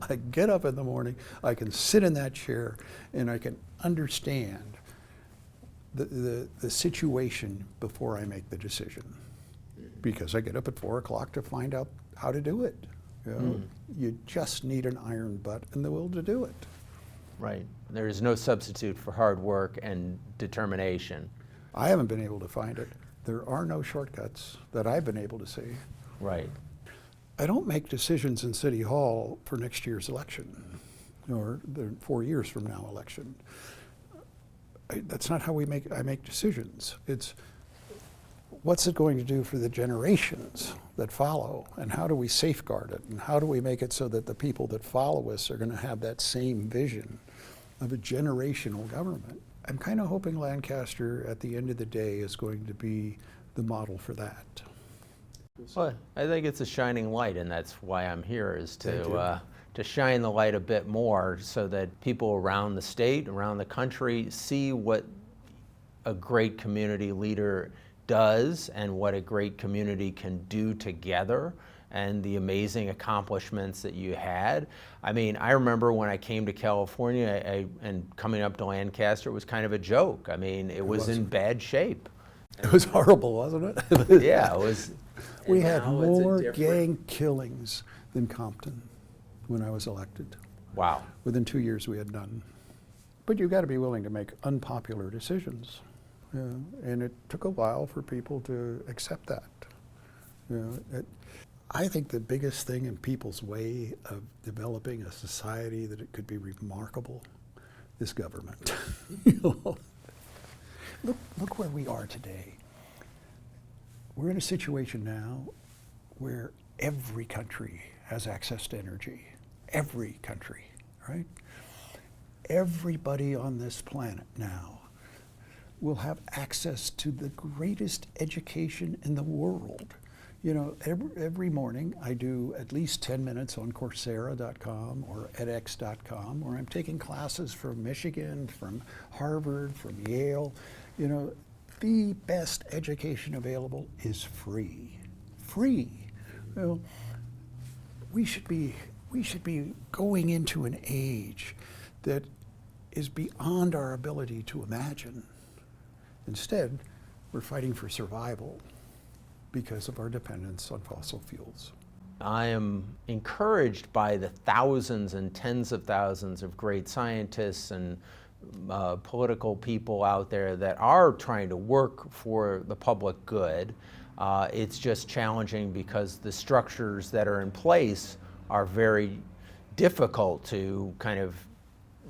I get up in the morning, I can sit in that chair, and I can understand the situation before I make the decision. Because I get up at 4 o'clock to find out how to do it. You just need an iron butt and the will to do it. Right. There is no substitute for hard work and determination. I haven't been able to find it. There are no shortcuts that I've been able to see. Right. I don't make decisions in City Hall for next year's election or the 4 years from now election. That's not how I make decisions. It's what's it going to do for the generations that follow, and how do we safeguard it, and how do we make it so that the people that follow us are going to have that same vision of a generational government. I'm kind of hoping Lancaster at the end of the day is going to be the model for that. Well, I think it's a shining light, and that's why I'm here, is to shine the light a bit more so that people around the state, around the country, see what a great community leader does and what a great community can do together. and the amazing accomplishments that you had. I mean, I remember when I came to California and coming up to Lancaster, it was kind of a joke. I mean, it was in bad shape. It was horrible, wasn't it? Yeah, it was. We had more gang killings than Compton when I was elected. Wow. Within 2 years, we had none. But you've got to be willing to make unpopular decisions. And it took a while for people to accept that. I think the biggest thing in people's way of developing a society that it could be remarkable is government. Look where we are today. We're in a situation now where every country has access to energy. Every country, right? Everybody on this planet now will have access to the greatest education in the world. Every morning I do at least 10 minutes on Coursera.com or edX.com, where I'm taking classes from Michigan, from Harvard, from Yale. The best education available is free. Free. We should be going into an age that is beyond our ability to imagine. Instead, we're fighting for survival because of our dependence on fossil fuels. I am encouraged by the thousands and tens of thousands of great scientists and political people out there that are trying to work for the public good. It's just challenging because the structures that are in place are very difficult to kind of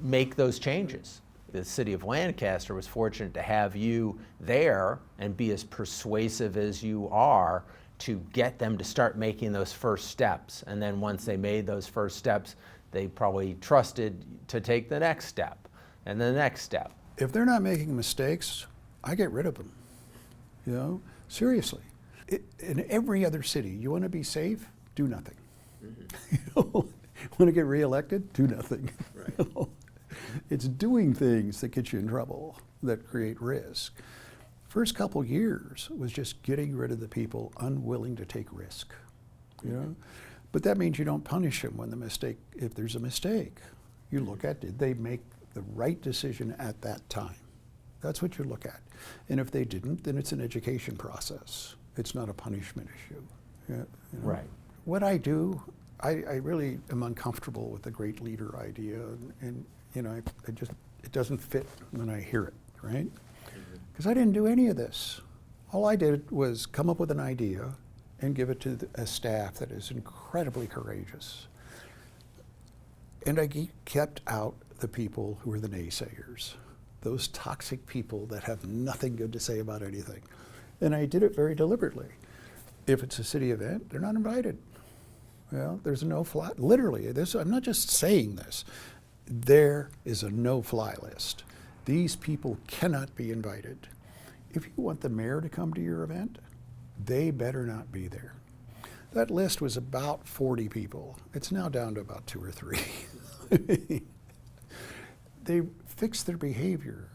make those changes. The city of Lancaster was fortunate to have you there and be as persuasive as you are to get them to start making those first steps. And then once they made those first steps, they probably trusted to take the next step and the next step. If they're not making mistakes, I get rid of them. Seriously. In every other city, you want to be safe? Do nothing. Mm-hmm. Want to get reelected? Do nothing. Right. It's doing things that get you in trouble, that create risk. First couple years was just getting rid of the people unwilling to take risk. But that means you don't punish them if there's a mistake. You look at, did they make the right decision at that time? That's what you look at. And if they didn't, then it's an education process. It's not a punishment issue. Right. What I do, I really am uncomfortable with the great leader idea, and it doesn't fit when I hear it, right? Because I didn't do any of this. All I did was come up with an idea and give it to a staff that is incredibly courageous. And I kept out the people who are the naysayers, those toxic people that have nothing good to say about anything. And I did it very deliberately. If it's a city event, they're not invited. There's a no-fly, literally, I'm not just saying this. There is a no-fly list. These people cannot be invited. If you want the mayor to come to your event, they better not be there. That list was about 40 people. It's now down to about 2 or 3. They fixed their behavior.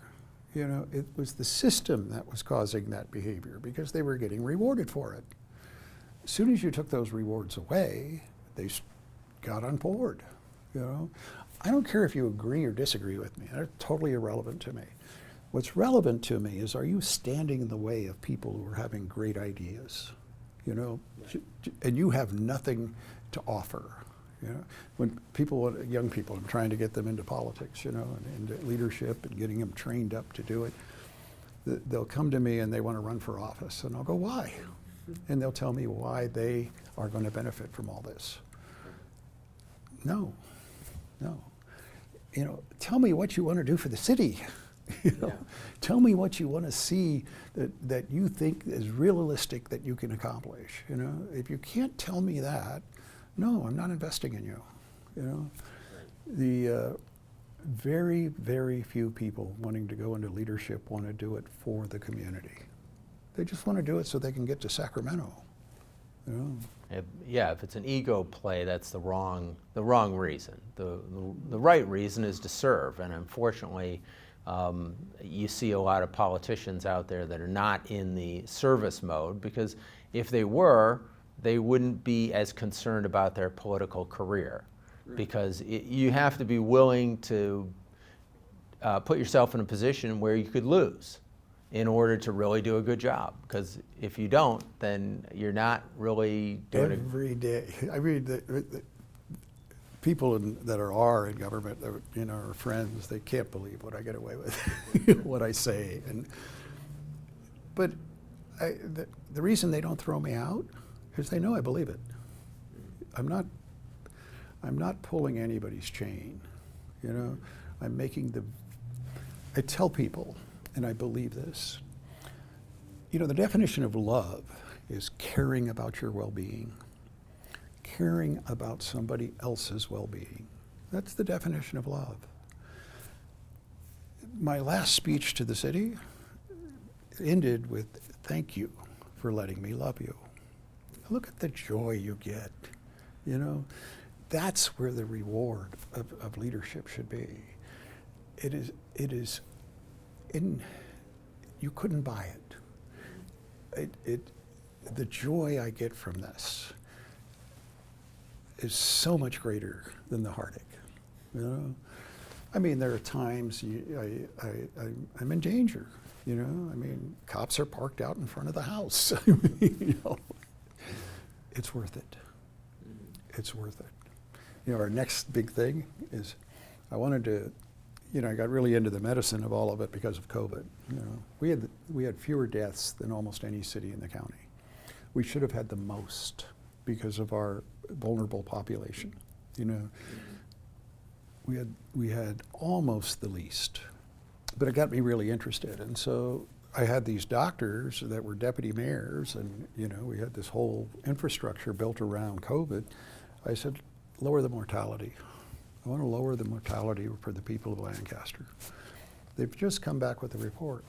It was the system that was causing that behavior because they were getting rewarded for it. As soon as you took those rewards away, they got on board. I don't care if you agree or disagree with me. They're totally irrelevant to me. What's relevant to me is, are you standing in the way of people who are having great ideas? And you have nothing to offer. When young people, I'm trying to get them into politics, and into leadership and getting them trained up to do it. They'll come to me and they want to run for office, and I'll go, why? And they'll tell me why they are going to benefit from all this. No. Tell me what you want to do for the city. Tell me what you want to see that you think is realistic that you can accomplish. If you can't tell me that, no, I'm not investing in you. The very, very few people wanting to go into leadership want to do it for the community. They just want to do it so they can get to Sacramento. If it's an ego play, that's the wrong reason. The right reason is to serve, and unfortunately, you see a lot of politicians out there that are not in the service mode, because if they were, they wouldn't be as concerned about their political career. Right. Because you have to be willing to put yourself in a position where you could lose in order to really do a good job. Because if you don't, then you're not really doing it. Every day. I mean, the people that are in government, that, are friends, they can't believe what I get away with, what I say. But the reason they don't throw me out is they know I believe it. I'm not pulling anybody's chain. I'm making I tell people, and I believe this, the definition of love is caring about your well-being, caring about somebody else's well-being. That's the definition of love. My last speech to the city ended with, thank you for letting me love you. Look at the joy you get. That's where the reward of leadership should be. It is you couldn't buy it. The joy I get from this is so much greater than the heartache. I mean, there are times I'm in danger. Cops are parked out in front of the house. It's worth it. It's worth it. Our next big thing is I wanted to, I got really into the medicine of all of it because of COVID. We had fewer deaths than almost any city in the county. We should have had the most because of our vulnerable population. We had almost the least, but it got me really interested. And so I had these doctors that were deputy mayors, and we had this whole infrastructure built around COVID. I said, lower the mortality. I want to lower the mortality for the people of Lancaster. They've just come back with a report.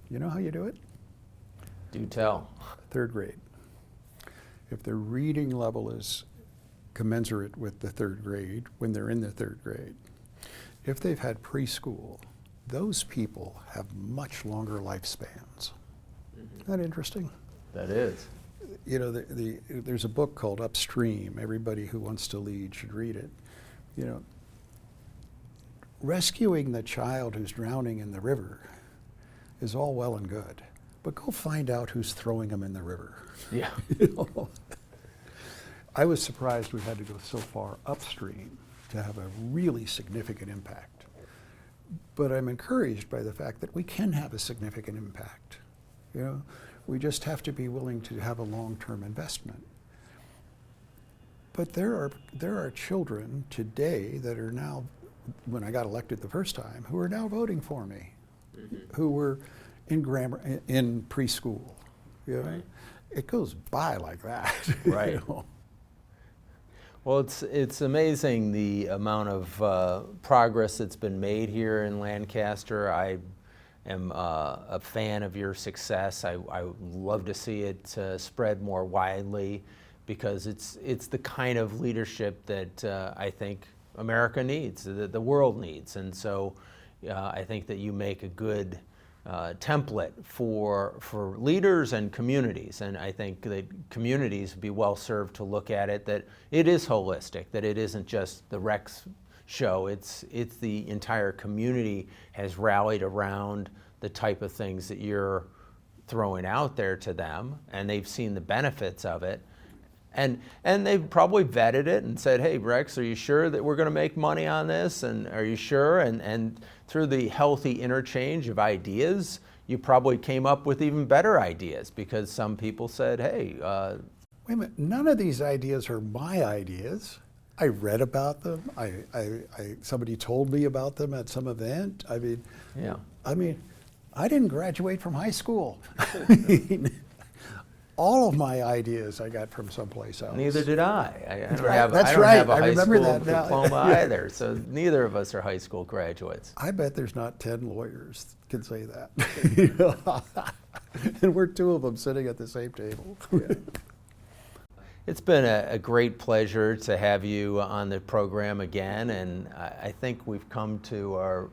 You know how you do it? Do tell. 3rd grade. If their reading level is commensurate with the 3rd grade when they're in the 3rd grade, if they've had preschool, those people have much longer lifespans. Isn't that interesting? That is. There's a book called Upstream. Everybody who wants to lead should read it. Rescuing the child who's drowning in the river is all well and good, but go find out who's throwing them in the river. Yeah. I was surprised we had to go so far upstream to have a really significant impact. But I'm encouraged by the fact that we can have a significant impact. We just have to be willing to have a long-term investment. But there are children today that are now, when I got elected the first time, who are now voting for me, who were in preschool. Right. It goes by like that. Right. Well, it's amazing the amount of progress that's been made here in Lancaster. I am a fan of your success. I would love to see it spread more widely, because it's the kind of leadership that I think America needs, that the world needs. And so I think that you make a good template for leaders and communities. And I think that communities would be well served to look at it, that it is holistic, that it isn't just the Rex show. It's the entire community has rallied around the type of things that you're throwing out there to them, and they've seen the benefits of it. And they've probably vetted it and said, hey, Rex, are you sure that we're going to make money on this? And are you sure? And through the healthy interchange of ideas, you probably came up with even better ideas, because some people said, hey. Wait a minute, none of these ideas are my ideas. I read about them. Somebody told me about them at some event. I didn't graduate from high school. All of my ideas I got from someplace else. Neither did I. I don't have a high school diploma either, so neither of us are high school graduates. I bet there's not 10 lawyers that can say that. And we're 2 of them sitting at the same table. Yeah. It's been a great pleasure to have you on the program again, and I think we've come to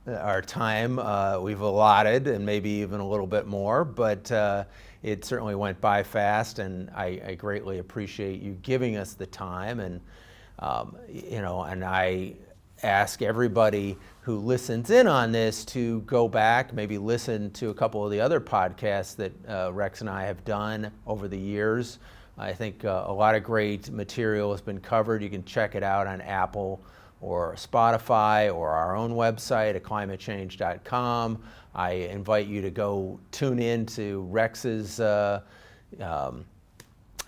our time we've allotted, and maybe even a little bit more, but it certainly went by fast, and I greatly appreciate you giving us the time. And and I ask everybody who listens in on this to go back, maybe listen to a couple of the other podcasts that Rex and I have done over the years. I think a lot of great material has been covered. You can check it out on Apple or Spotify or our own website at climatechange.com. I invite you to go tune in to Rex's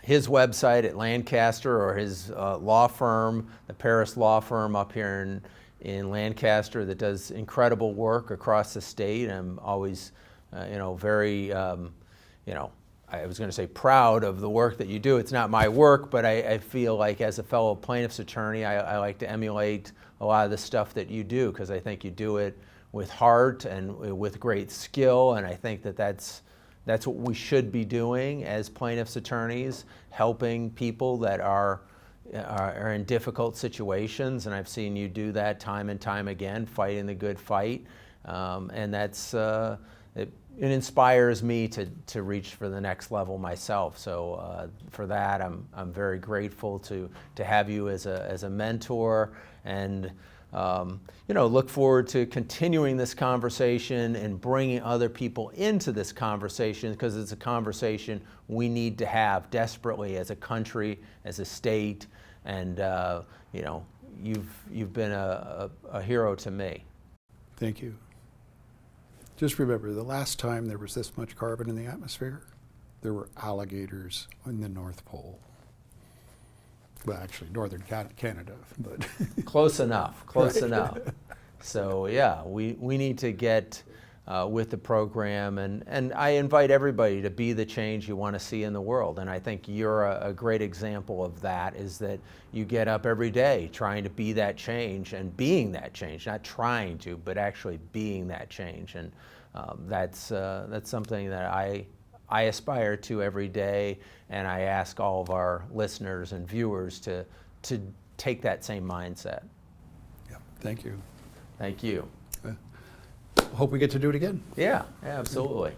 his website at Lancaster, or his law firm, the Parris law firm up here in Lancaster, that does incredible work across the state. I'm always, very, I was going to say proud of the work that you do. It's not my work, but I feel like as a fellow plaintiff's attorney, I like to emulate a lot of the stuff that you do, because I think you do it with heart and with great skill, and I think that that's what we should be doing as plaintiff's attorneys, helping people that are in difficult situations. And I've seen you do that time and time again, fighting the good fight, and that's it inspires me to reach for the next level myself. So for that, I'm very grateful to have you as a mentor, and look forward to continuing this conversation and bringing other people into this conversation, because it's a conversation we need to have desperately as a country, as a state, and you've been a hero to me. Thank you. Just remember, the last time there was this much carbon in the atmosphere, there were alligators in the North Pole. Well, actually, northern Canada, but close enough. Close right. enough. So yeah, we need to get with the program, and I invite everybody to be the change you want to see in the world. And I think you're a great example of that. Is that you get up every day trying to be that change and being that change, not trying to, but actually being that change. And that's something that I aspire to every day, and I ask all of our listeners and viewers to take that same mindset. Yeah, thank you. Thank you. Hope we get to do it again. Yeah, absolutely.